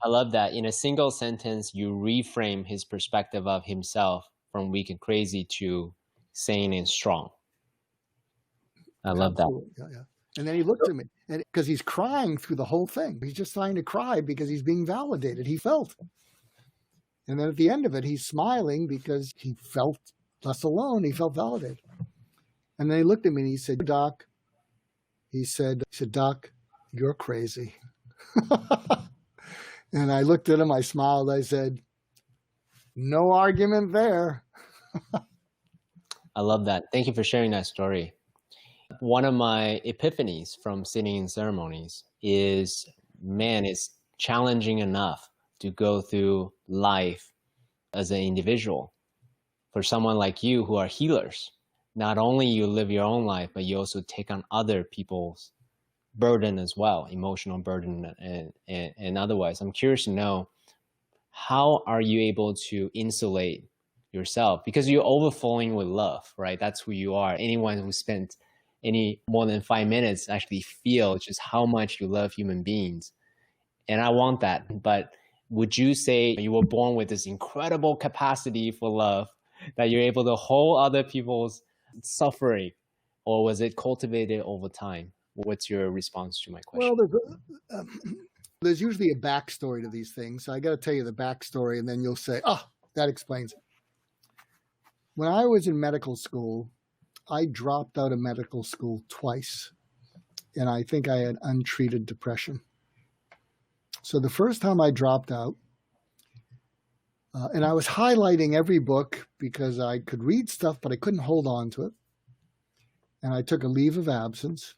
I love that. In a single sentence, you reframe his perspective of himself from weak and crazy to sane and strong. I love that. Yeah. And then he looked at me, and because he's crying through the whole thing. He's just trying to cry because he's being validated. He felt. And then at the end of it, he's smiling because he felt less alone. He felt validated. And then he looked at me and he said, Doc, Doc, you're crazy. And I looked at him, I smiled, I said, no argument there. I love that. Thank you for sharing that story. One of my epiphanies from sitting in ceremonies is, man, it's challenging enough to go through life as an individual. For someone like you who are healers, not only you live your own life, but you also take on other people's burden as well, emotional burden and otherwise. I'm curious to know, how are you able to insulate yourself? Because you're overflowing with love, right? That's who you are. Anyone who spent any more than 5 minutes actually feel just how much you love human beings. And I want that. But would you say you were born with this incredible capacity for love that you're able to hold other people's suffering, or was it cultivated over time? What's your response to my question? Well, There's usually a backstory to these things. So I got to tell you the backstory, and then you'll say, oh, that explains it. When I was in medical school, I dropped out of medical school twice, and I think I had untreated depression. So the first time I dropped out, and I was highlighting every book because I could read stuff, but I couldn't hold on to it. And I took a leave of absence,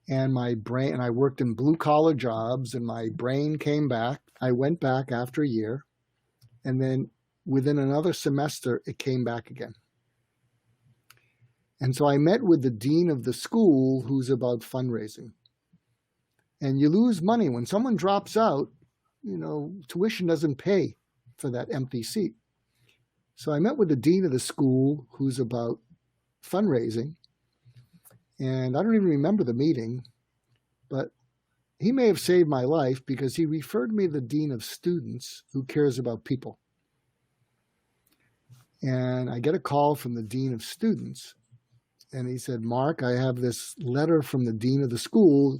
and my brain, and I worked in blue collar jobs, and my brain came back. I went back after a year, and then within another semester, it came back again. And so I met with the dean of the school, who's about fundraising. And you lose money when someone drops out, tuition doesn't pay for that empty seat. So I met with the dean of the school, who's about fundraising. And I don't even remember the meeting, but he may have saved my life because he referred me to the dean of students, who cares about people. And I get a call from the dean of students, and he said, Mark, I have this letter from the dean of the school.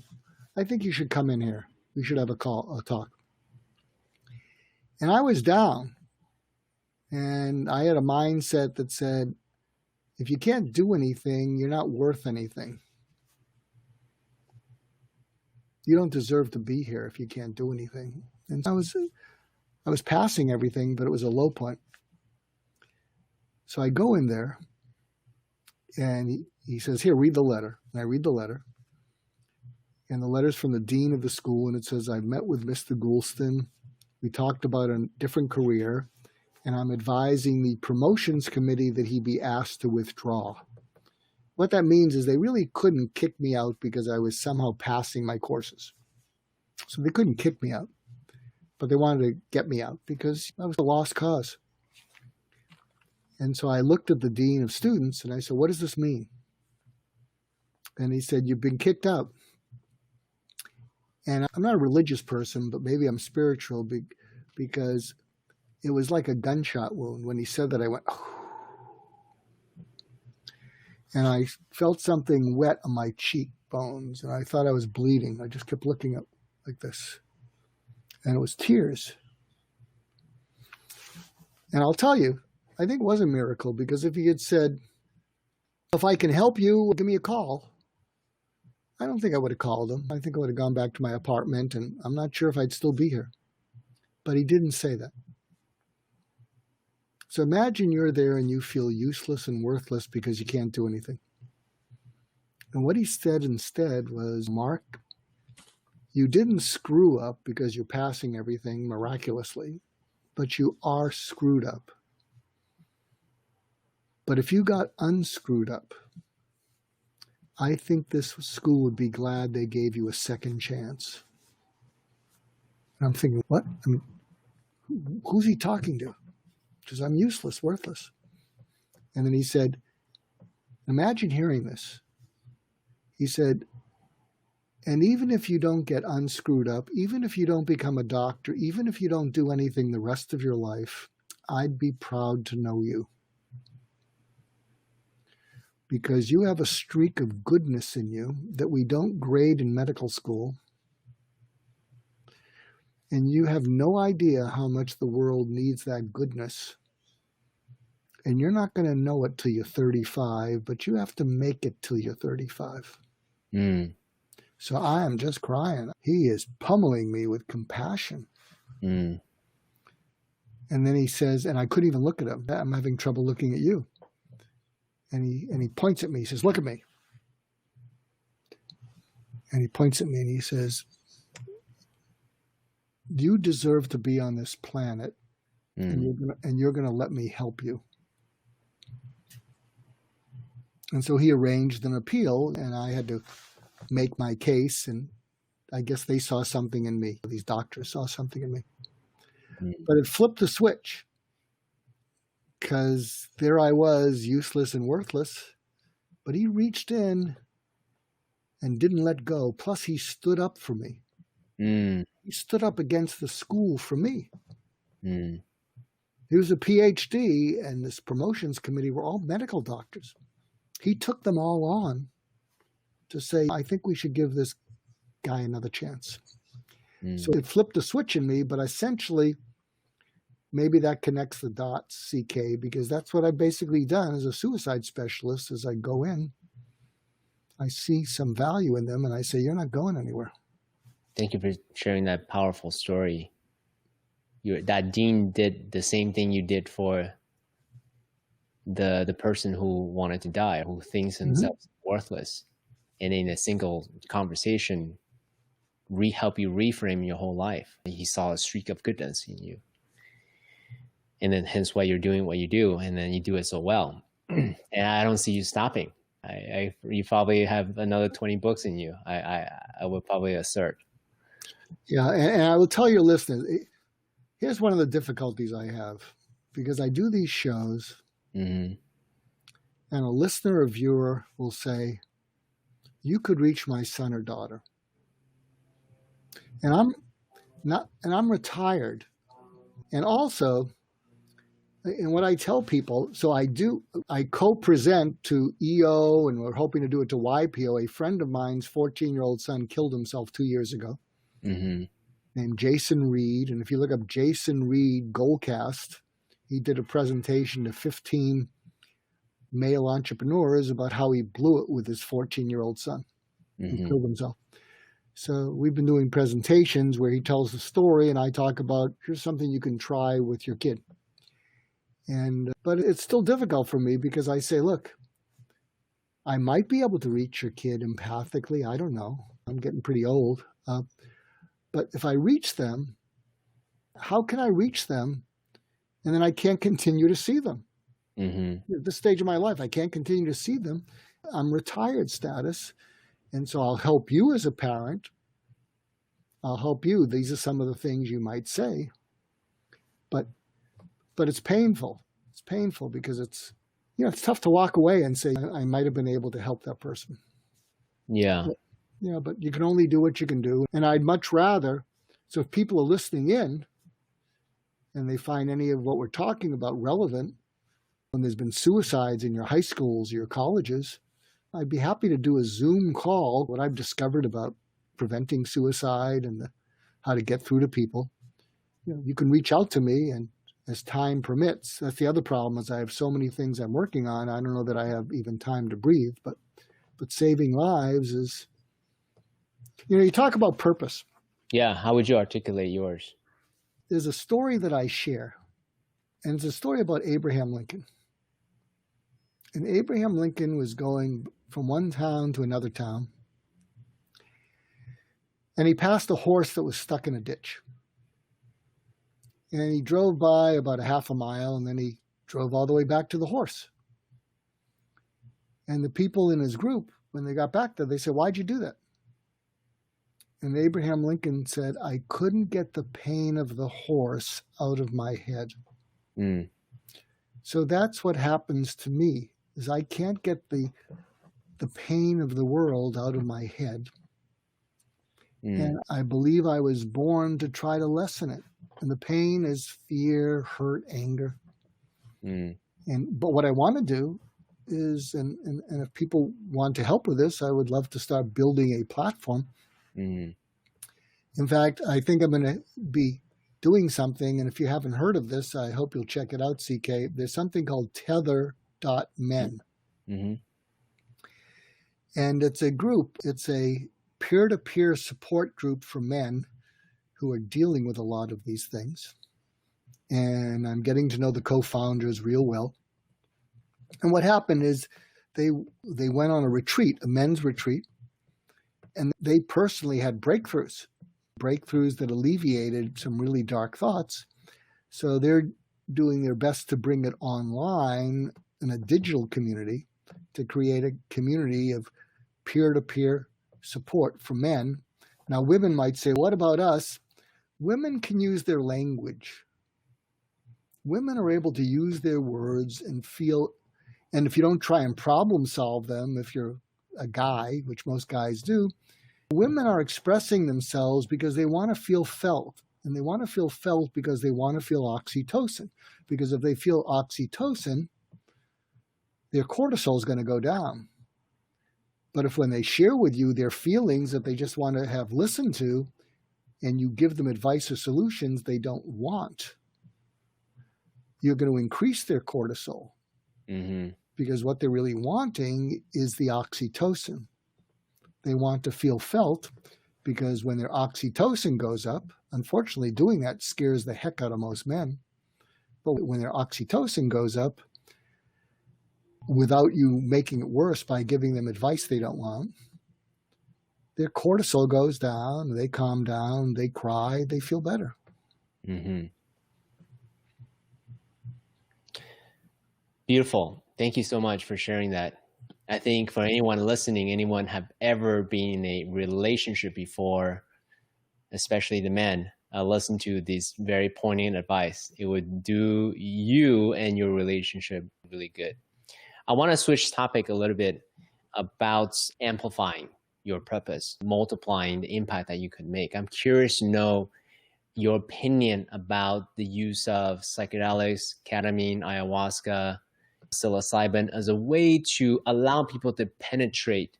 I think you should come in here. We should have a talk. And I was down, and I had a mindset that said, if you can't do anything, you're not worth anything. You don't deserve to be here if you can't do anything. And I was passing everything, but it was a low point. So I go in there, and he says, here, read the letter. And I read the letter. And the letter's from the dean of the school, and it says, I've met with Mr. Goulston. We talked about a different career, and I'm advising the promotions committee that he be asked to withdraw. What that means is they really couldn't kick me out because I was somehow passing my courses. So they couldn't kick me out, but they wanted to get me out because I was a lost cause. And so I looked at the dean of students, and I said, what does this mean? And he said, you've been kicked out. And I'm not a religious person, but maybe I'm spiritual because it was like a gunshot wound. When he said that, I went, oh. And I felt something wet on my cheekbones, and I thought I was bleeding. I just kept looking up like this, and it was tears. And I'll tell you, I think it was a miracle, because if he had said, if I can help you, give me a call, I don't think I would have called him. I think I would have gone back to my apartment, and I'm not sure if I'd still be here. But he didn't say that. So imagine you're there and you feel useless and worthless because you can't do anything. And what he said instead was, Mark, you didn't screw up because you're passing everything miraculously, but you are screwed up. But if you got unscrewed up, I think this school would be glad they gave you a second chance. And I'm thinking, what? I mean, who's he talking to? Because I'm useless, worthless. And then he said, imagine hearing this. He said, and even if you don't get unscrewed up, even if you don't become a doctor, even if you don't do anything the rest of your life, I'd be proud to know you. Because you have a streak of goodness in you that we don't grade in medical school. And you have no idea how much the world needs that goodness. And you're not going to know it till you're 35, but you have to make it till you're 35. Mm. So I am just crying. He is pummeling me with compassion. Mm. And then he says, and I couldn't even look at him. I'm having trouble looking at you. And he points at me. He says, look at me. And he points at me and he says, you deserve to be on this planet, and you're gonna let me help you. And so he arranged an appeal, and I had to make my case, and I guess they saw something in me. These doctors saw something in me. But it flipped the switch, because there I was, useless and worthless, but he reached in and didn't let go. Plus, he stood up for me. He stood up against the school for me. He was a PhD, and this promotions committee were all medical doctors. He took them all on to say, I think we should give this guy another chance. So it flipped a switch in me, but essentially, maybe that connects the dots, CK, because that's what I've basically done as a suicide specialist. As I go in, I see some value in them, and I say, you're not going anywhere. Thank you for sharing that powerful story. That dean did the same thing you did for the person who wanted to die, who thinks themselves worthless. And in a single conversation, help you reframe your whole life. He saw a streak of goodness in you. And then hence why you're doing what you do, and then you do it so well. And I don't see you stopping. You probably have another 20 books in you, I would probably assert. Yeah, and I will tell your listeners, here's one of the difficulties I have, because I do these shows, and a listener or viewer will say, you could reach my son or daughter. And I'm retired. And also, and what I tell people, so I co-present to EO, and we're hoping to do it to YPO. A friend of mine's 14-year-old son killed himself 2 years ago, named Jason Reed. And if you look up Jason Reed Goalcast, he did a presentation to 15 male entrepreneurs about how he blew it with his 14-year-old son who killed himself. So we've been doing presentations where he tells the story, and I talk about, here's something you can try with your kid. But it's still difficult for me, because I say, look, I might be able to reach your kid empathically. I don't know. I'm getting pretty old. But if I reach them, how can I reach them? And then I can't continue to see them. At this stage of my life, I can't continue to see them. I'm retired status. And so I'll help you as a parent. I'll help you. These are some of the things you might say. But it's painful. It's painful because it's tough to walk away and say, I might have been able to help that person. Yeah. But you can only do what you can do. And I'd much rather, so if people are listening in and they find any of what we're talking about relevant, when there's been suicides in your high schools, your colleges, I'd be happy to do a Zoom call, what I've discovered about preventing suicide and how to get through to people. You can reach out to me, and as time permits. That's the other problem, is I have so many things I'm working on. I don't know that I have even time to breathe, but saving lives is, you talk about purpose. Yeah. How would you articulate yours? There's a story that I share, and it's a story about Abraham Lincoln. And Abraham Lincoln was going from one town to another town, and he passed a horse that was stuck in a ditch. And he drove by about a half a mile, and then he drove all the way back to the horse. And the people in his group, when they got back there, they said, why'd you do that? And Abraham Lincoln said, I couldn't get the pain of the horse out of my head. So that's what happens to me, is I can't get the pain of the world out of my head. And I believe I was born to try to lessen it. And the pain is fear, hurt, anger. But what I want to do is, and if people want to help with this, I would love to start building a platform. In fact, I think I'm going to be doing something, and if you haven't heard of this, I hope you'll check it out, CK. There's something called tether.men. And it's a group. It's a peer-to-peer support group for men who are dealing with a lot of these things. And I'm getting to know the co-founders real well. And what happened is they went on a retreat, a men's retreat, and they personally had breakthroughs that alleviated some really dark thoughts. So they're doing their best to bring it online in a digital community, to create a community of peer-to-peer support for men. Now, women might say, what about us? Women can use their language. Women are able to use their words and feel, and if you don't try and problem solve them, if you're a guy, which most guys do, women are expressing themselves because they want to feel felt. And they want to feel felt because they want to feel oxytocin. Because if they feel oxytocin, their cortisol is going to go down. But if when they share with you their feelings that they just want to have listened to, and you give them advice or solutions they don't want, you're going to increase their cortisol. Mm-hmm. Because what they're really wanting is the oxytocin. They want to feel felt, because when their oxytocin goes up, unfortunately doing that scares the heck out of most men. But when their oxytocin goes up, without you making it worse by giving them advice they don't want, their cortisol goes down, they calm down, they cry, they feel better. Mm-hmm. Beautiful. Thank you so much for sharing that. I think for anyone listening, anyone have ever been in a relationship before, especially the men, listen to this very poignant advice. It would do you and your relationship really good. I want to switch topic a little bit about amplifying your purpose, multiplying the impact that you could make. I'm curious to know your opinion about the use of psychedelics, ketamine, ayahuasca, psilocybin as a way to allow people to penetrate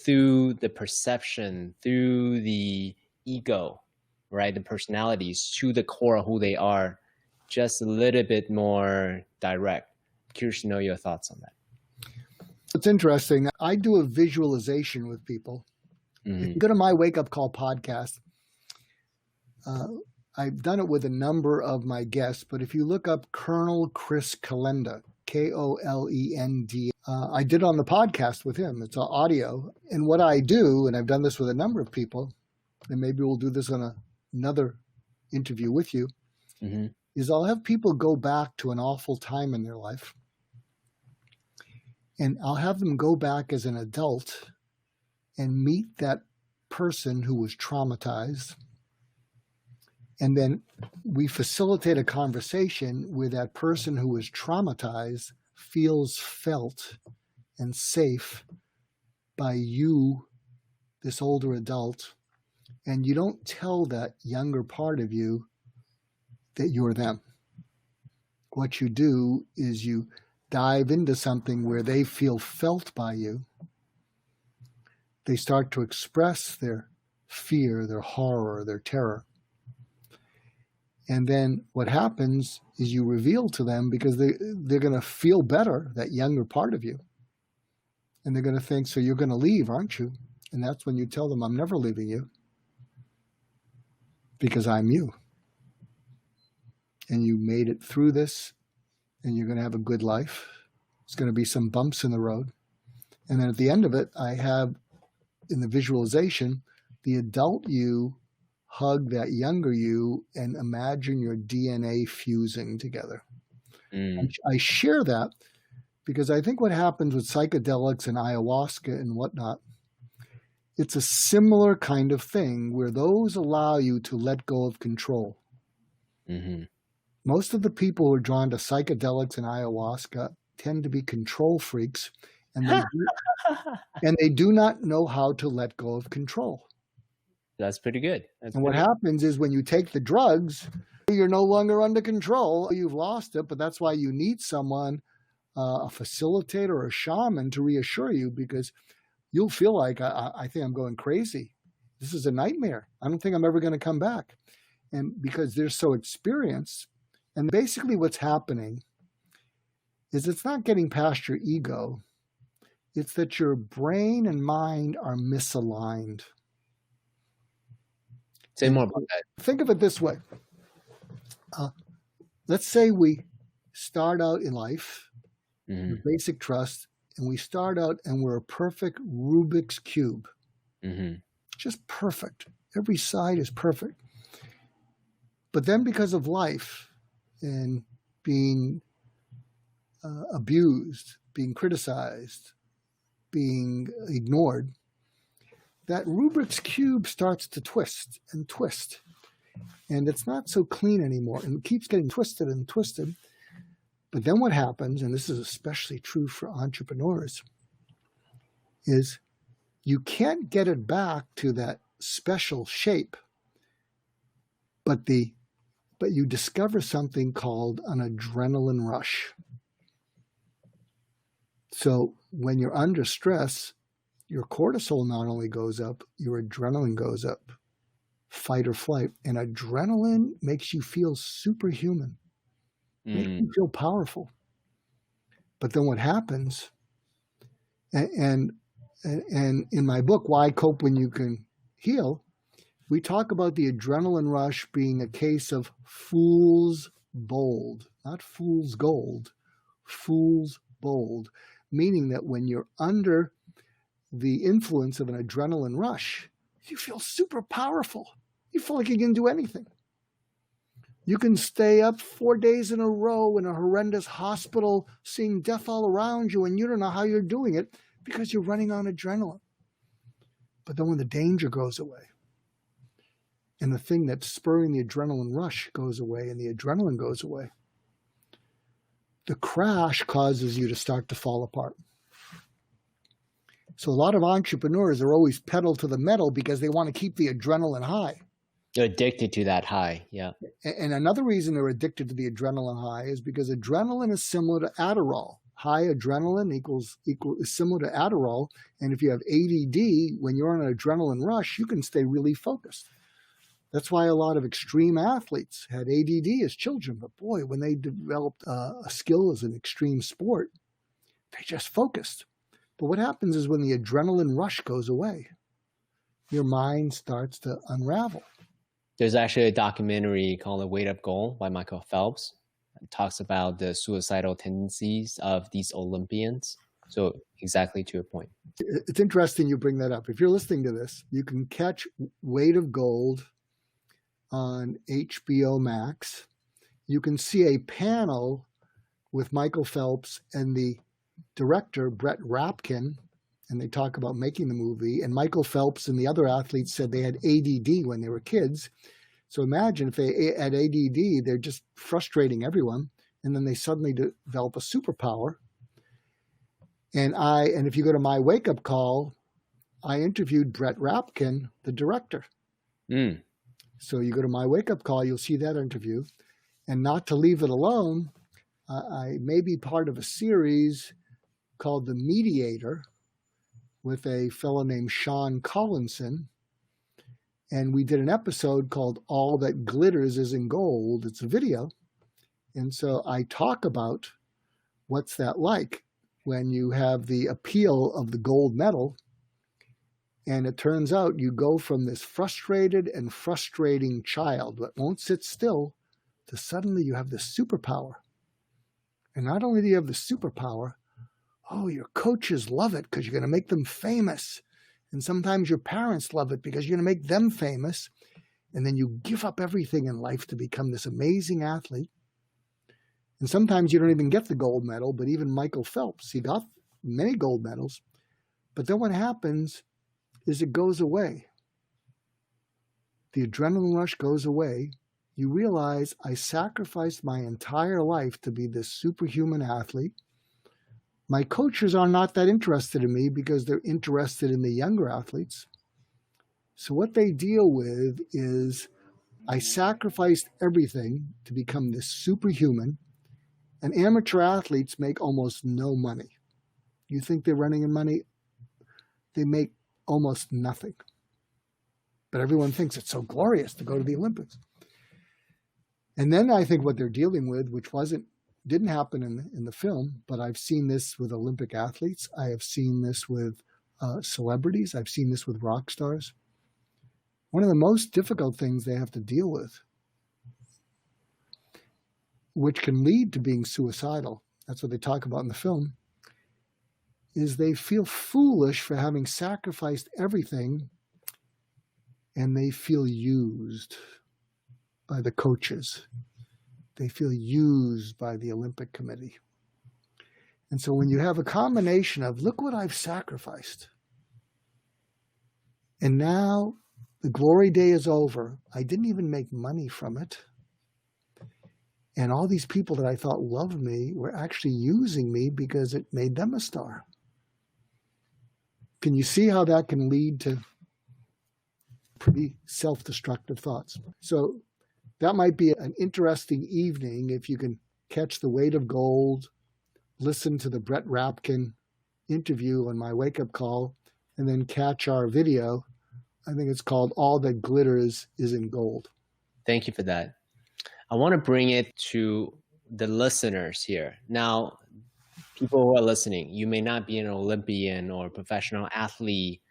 through the perception, through the ego, right? The personalities to the core of who they are, just a little bit more direct. Curious to know your thoughts on that. It's interesting. I do a visualization with people. Mm-hmm. If you go to my Wake Up Call podcast, I've done it with a number of my guests, but if you look up Colonel Chris Kalenda, Kolend, I did on the podcast with him. It's audio. And what I do, and I've done this with a number of people, and maybe we'll do this on another interview with you, mm-hmm. is I'll have people go back to an awful time in their life. And I'll have them go back as an adult and meet that person who was traumatized. And then we facilitate a conversation where that person who was traumatized feels felt and safe by you, this older adult. And you don't tell that younger part of you that you're them. What you do is you dive into something where they feel felt by you. They start to express their fear, their horror, their terror. And then what happens is you reveal to them, because they're going to feel better, that younger part of you. And they're going to think, so you're going to leave, aren't you? And that's when you tell them, I'm never leaving you, because I'm you. And you made it through this, and you're going to have a good life. There's going to be some bumps in the road. And then at the end of it, I have, in the visualization, the adult you hug that younger you and imagine your DNA fusing together. I share that because I think what happens with psychedelics and ayahuasca and whatnot, it's a similar kind of thing where those allow you to let go of control. Mm-hmm. Most of the people who are drawn to psychedelics and ayahuasca tend to be control freaks, and they do not know how to let go of control. That's pretty good. And what happens is when you take the drugs, you're no longer under control. You've lost it, but that's why you need someone, a facilitator or a shaman, to reassure you, because you'll feel like, I think I'm going crazy. This is a nightmare. I don't think I'm ever going to come back. And because they're so experienced, and basically what's happening is it's not getting past your ego. It's that your brain and mind are misaligned. Say more about that. Think of it this way. Let's say we start out in life, with basic trust, and we start out and we're a perfect Rubik's Cube. Mm-hmm. Just perfect. Every side is perfect. But then because of life and being abused, being criticized, being ignored, that Rubik's Cube starts to twist and twist. And it's not so clean anymore. And it keeps getting twisted and twisted. But then what happens, and this is especially true for entrepreneurs, is you can't get it back to that special shape. But you discover something called an adrenaline rush. So when you're under stress, your cortisol not only goes up, your adrenaline goes up. fight or flight. And adrenaline makes you feel superhuman, makes you feel powerful. But then what happens, and in my book, Why Cope When You Can Heal, we talk about the adrenaline rush being a case of fool's bold, not fool's gold, fool's bold, meaning that when you're under the influence of an adrenaline rush, you feel super powerful. You feel like you can do anything. You can stay up 4 days in a row in a horrendous hospital, seeing death all around you, and you don't know how you're doing it because you're running on adrenaline. But then when the danger goes away, and the thing that's spurring the adrenaline rush goes away, and the adrenaline goes away, the crash causes you to start to fall apart. So a lot of entrepreneurs are always pedal to the metal because they want to keep the adrenaline high. They're addicted to that high, yeah. And another reason they're addicted to the adrenaline high is because adrenaline is similar to Adderall. High adrenaline is similar to Adderall. And if you have ADD, when you're on an adrenaline rush, you can stay really focused. That's why a lot of extreme athletes had ADD as children. But boy, when they developed a skill as an extreme sport, they just focused. But what happens is when the adrenaline rush goes away, your mind starts to unravel. There's actually a documentary called The Weight of Gold by Michael Phelps. It talks about the suicidal tendencies of these Olympians. So exactly to your point. It's interesting you bring that up. If you're listening to this, you can catch Weight of Gold on HBO Max. You can see a panel with Michael Phelps and the director, Brett Rapkin, and they talk about making the movie. And Michael Phelps and the other athletes said they had ADD when they were kids. So imagine if they had ADD, they're just frustrating everyone. And then they suddenly develop a superpower. And if you go to my wake-up call, I interviewed Brett Rapkin, the director. So you go to my wake-up call, you'll see that interview. And not to leave it alone, I may be part of a series called The Mediator with a fellow named Sean Collinson. And we did an episode called All That Glitters Isn't Gold. It's a video. And so I talk about what's that like when you have the appeal of the gold medal. And it turns out you go from this frustrated and frustrating child that won't sit still to suddenly you have this superpower. And not only do you have the superpower, your coaches love it because you're going to make them famous. And sometimes your parents love it because you're going to make them famous. And then you give up everything in life to become this amazing athlete. And sometimes you don't even get the gold medal, but even Michael Phelps, he got many gold medals. But then what happens is it goes away. The adrenaline rush goes away. You realize I sacrificed my entire life to be this superhuman athlete. My coaches are not that interested in me because they're interested in the younger athletes. So what they deal with is I sacrificed everything to become this superhuman, and amateur athletes make almost no money. You think they're running in money? They make almost nothing. But everyone thinks it's so glorious to go to the Olympics. And then I think what they're dealing with, which didn't happen in the film, but I've seen this with Olympic athletes. I have seen this with celebrities. I've seen this with rock stars. One of the most difficult things they have to deal with, which can lead to being suicidal, that's what they talk about in the film, is they feel foolish for having sacrificed everything, and they feel used by the coaches. They feel used by the Olympic Committee. And so when you have a combination of, look what I've sacrificed, and now the glory day is over, I didn't even make money from it, and all these people that I thought loved me were actually using me because it made them a star. Can you see how that can lead to pretty self-destructive thoughts? So that might be an interesting evening if you can catch The Weight of Gold, listen to the Brett Rapkin interview on my wake-up call, and then catch our video I think it's called All That Glitters Isn't Gold. Thank you for that. I want to bring it to the listeners here. Now, people who are listening, you may not be an Olympian or professional athlete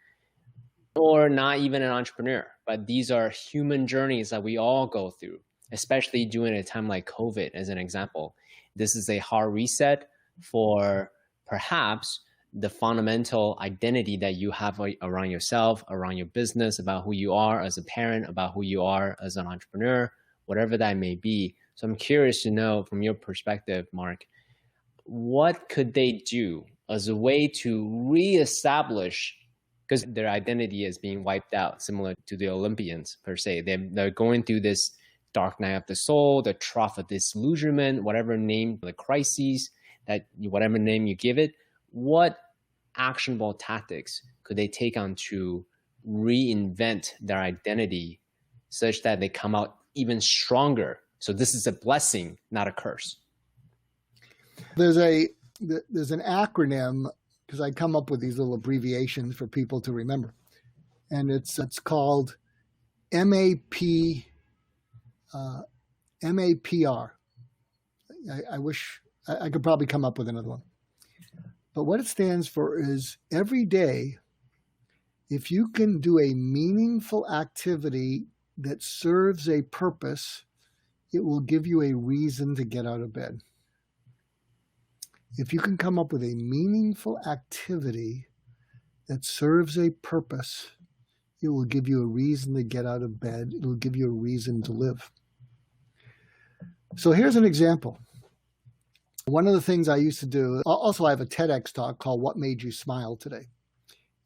or not even an entrepreneur, but these are human journeys that we all go through, especially during a time like COVID, as an example. This is a hard reset for perhaps the fundamental identity that you have around yourself, around your business, about who you are as a parent, about who you are as an entrepreneur, whatever that may be. So I'm curious to know from your perspective, Mark, what could they do as a way to reestablish, because their identity is being wiped out, similar to the Olympians per se. They're going through this dark night of the soul, the trough of disillusionment, whatever name, the crises, that whatever name you give it. What actionable tactics could they take on to reinvent their identity such that they come out even stronger? So this is a blessing, not a curse. There's an acronym, because I come up with these little abbreviations for people to remember, and it's called MAPR. I wish I could probably come up with another one. But what it stands for is every day, if you can do a meaningful activity that serves a purpose, it will give you a reason to get out of bed. If you can come up with a meaningful activity that serves a purpose, it will give you a reason to get out of bed. It will give you a reason to live. So here's an example. One of the things I used to do, also I have a TEDx talk called What Made You Smile Today.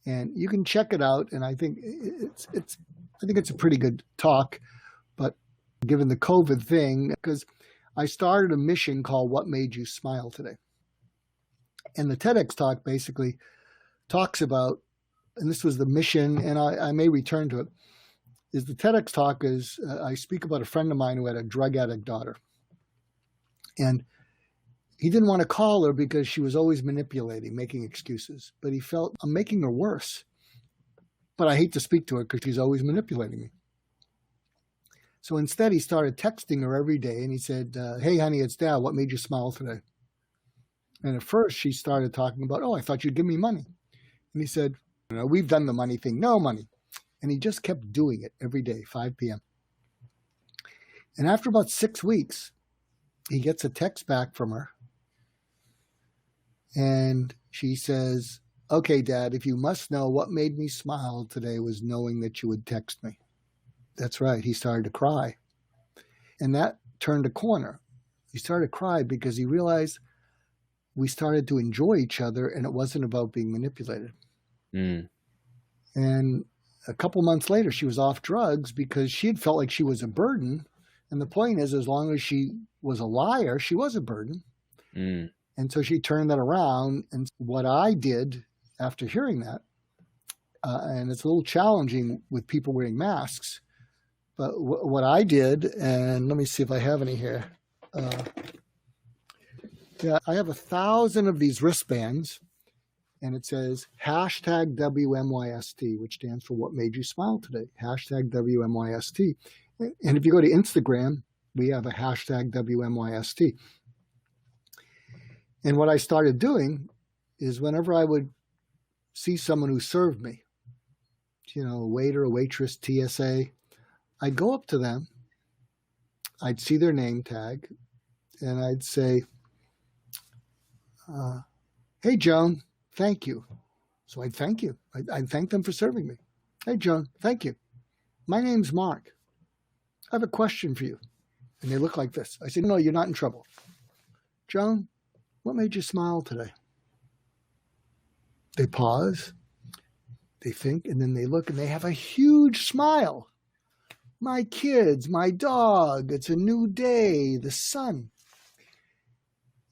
And you can check it out, and I think it's a pretty good talk, but given the COVID thing, because I started a mission called What Made You Smile Today. And the TEDx talk basically talks about, and this was the mission, and I may return to it, is the TEDx talk is, I speak about a friend of mine who had a drug addict daughter. And he didn't want to call her because she was always manipulating, making excuses. But he felt, I'm making her worse. But I hate to speak to her because she's always manipulating me. So instead, he started texting her every day. And he said, hey, honey, it's Dad. What made you smile today? And at first, she started talking about, oh, I thought you'd give me money. And he said, we've done the money thing. No money. And he just kept doing it every day, 5 p.m. And after about 6 weeks, he gets a text back from her. And she says, okay, Dad, if you must know, what made me smile today was knowing that you would text me. That's right. He started to cry. And that turned a corner. He started to cry because he realized we started to enjoy each other and it wasn't about being manipulated. Mm. And a couple months later, she was off drugs because she had felt like she was a burden. And the point is, as long as she was a liar, she was a burden. Mm. And so she turned that around. And what I did after hearing that, and it's a little challenging with people wearing masks, but what I did, and let me see if I have any here. Yeah, I have 1,000 of these wristbands, and it says hashtag WMYST, which stands for What Made You Smile Today, hashtag WMYST. And if you go to Instagram, we have a hashtag WMYST. And what I started doing is whenever I would see someone who served me, a waiter, a waitress, TSA, I'd go up to them, I'd see their name tag, and I'd say, hey, Joan, thank you. So I'd thank you. I'd thank them for serving me. Hey, Joan, thank you. My name's Mark. I have a question for you. And they look like this. I said, no, you're not in trouble. Joan, what made you smile today? They pause, they think, and then they look and they have a huge smile. My kids, my dog, it's a new day, the sun.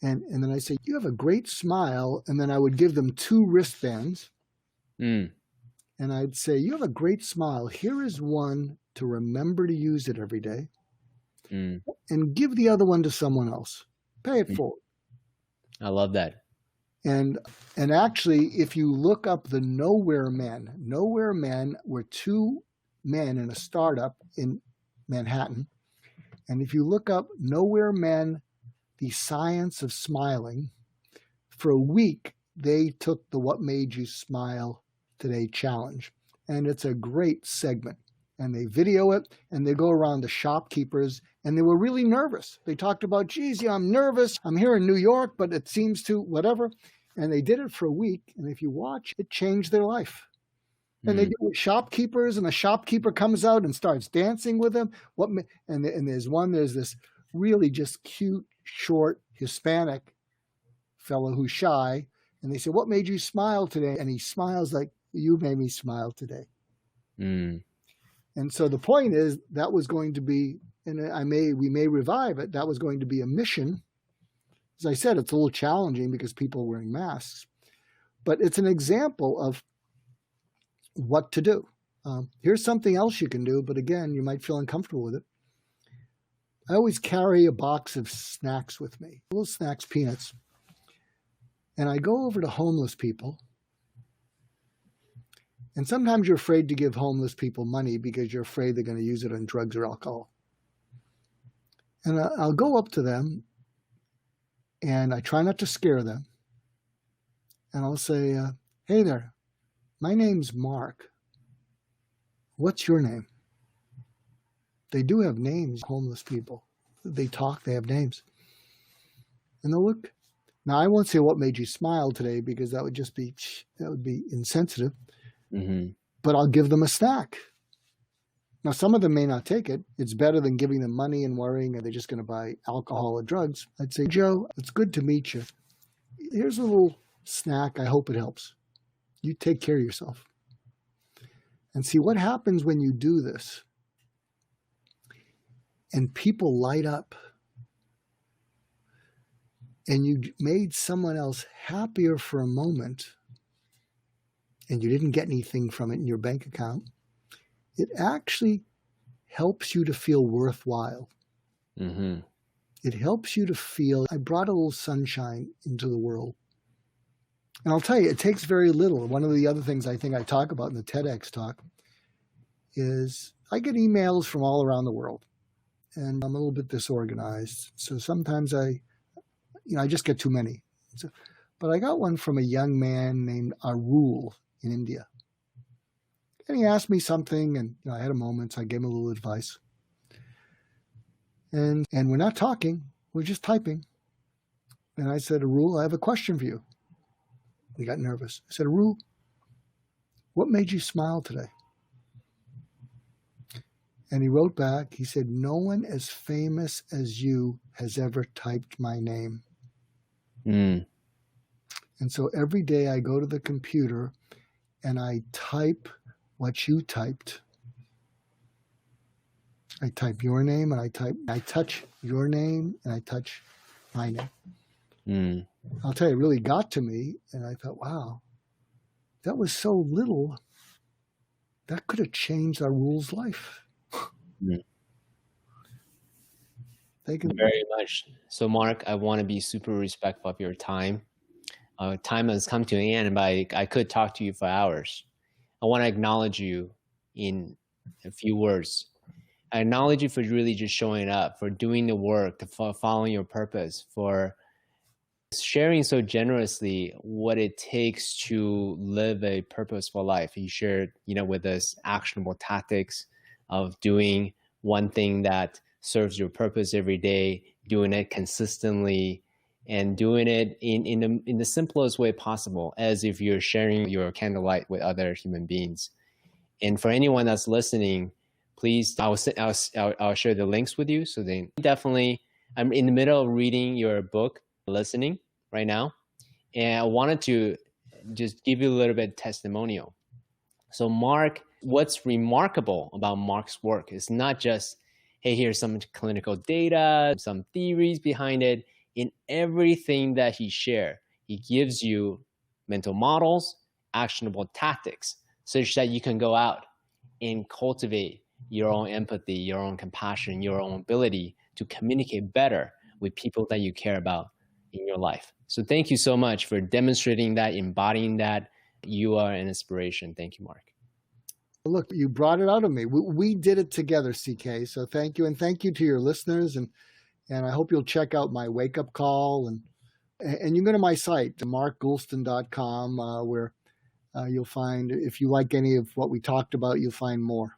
And then I say, you have a great smile. And then I would give them 2 wristbands. Mm. And I'd say, you have a great smile. Here is one to remember to use it every day. Mm. And give the other one to someone else. Pay it forward. I love that. And actually, if you look up the Nowhere Men were 2 men in a startup in Manhattan. And if you look up Nowhere Men, the Science of Smiling, for a week, they took the What Made You Smile Today challenge. And it's a great segment. And they video it, and they go around the shopkeepers, and they were really nervous. They talked about, geez, yeah, I'm nervous. I'm here in New York, but it seems to whatever. And they did it for a week. And if you watch, it changed their life. And they do it with shopkeepers, and the shopkeeper comes out and starts dancing with them. And there's this really just cute, short Hispanic fellow who's shy. And they say, what made you smile today? And he smiles like, you made me smile today. Mm. And so the point is that was going to be, and we may revive it, that was going to be a mission. As I said, it's a little challenging because people are wearing masks, but it's an example of what to do. Here's something else you can do, but again, you might feel uncomfortable with it. I always carry a box of snacks with me, little snacks, peanuts. And I go over to homeless people. And sometimes you're afraid to give homeless people money because you're afraid they're going to use it on drugs or alcohol. And I'll go up to them, and I try not to scare them. And I'll say, hey there, my name's Mark. What's your name? They do have names, homeless people. They talk, they have names. And they'll look. Now, I won't say what made you smile today because that would be insensitive. Mm-hmm. But I'll give them a snack. Now, some of them may not take it. It's better than giving them money and worrying are they just going to buy alcohol or drugs. I'd say, Joe, it's good to meet you. Here's a little snack. I hope it helps. You take care of yourself. And see what happens when you do this. And people light up. And you made someone else happier for a moment. And you didn't get anything from it in your bank account, it actually helps you to feel worthwhile. Mm-hmm. It helps you to feel, I brought a little sunshine into the world. And I'll tell you, it takes very little. One of the other things I think I talk about in the TEDx talk is I get emails from all around the world. And I'm a little bit disorganized. So sometimes I just get too many. But I got one from a young man named Arul in India. And he asked me something, and I had a moment, so I gave him a little advice. And we're not talking, we're just typing. And I said, Arul, I have a question for you. He got nervous. I said, Arul, what made you smile today? And he wrote back, he said, no one as famous as you has ever typed my name. Mm. And so every day I go to the computer and I type what you typed. I type your name and I touch your name and I touch my name. Mm. I'll tell you, it really got to me. And I thought, wow, that was so little. That could have changed Arul's life. Mm. Thank you very much. So, Mark, I want to be super respectful of your time. Time has come to an end, but I could talk to you for hours. I want to acknowledge you in a few words. I acknowledge you for really just showing up, for doing the work, for following your purpose, for sharing so generously what it takes to live a purposeful life. You shared, with us actionable tactics of doing one thing that serves your purpose every day, doing it consistently, and doing it in the simplest way possible, as if you're sharing your candlelight with other human beings. And for anyone that's listening, please, I'll share the links with you. So then definitely, I'm in the middle of reading your book, listening right now. And I wanted to just give you a little bit of testimonial. So Mark, what's remarkable about Mark's work is not just, hey, here's some clinical data, some theories behind it. In everything that he shares, he gives you mental models, actionable tactics, such that you can go out and cultivate your own empathy, your own compassion, your own ability to communicate better with people that you care about in your life. So thank you so much for demonstrating that, embodying that. You are an inspiration. Thank you, Mark. Look, you brought it out of me. We did it together, CK. So thank you. And thank you to your listeners. And I hope you'll check out my wake up call. And you can go to my site, markgoulston.com, where you'll find, if you like any of what we talked about, you'll find more.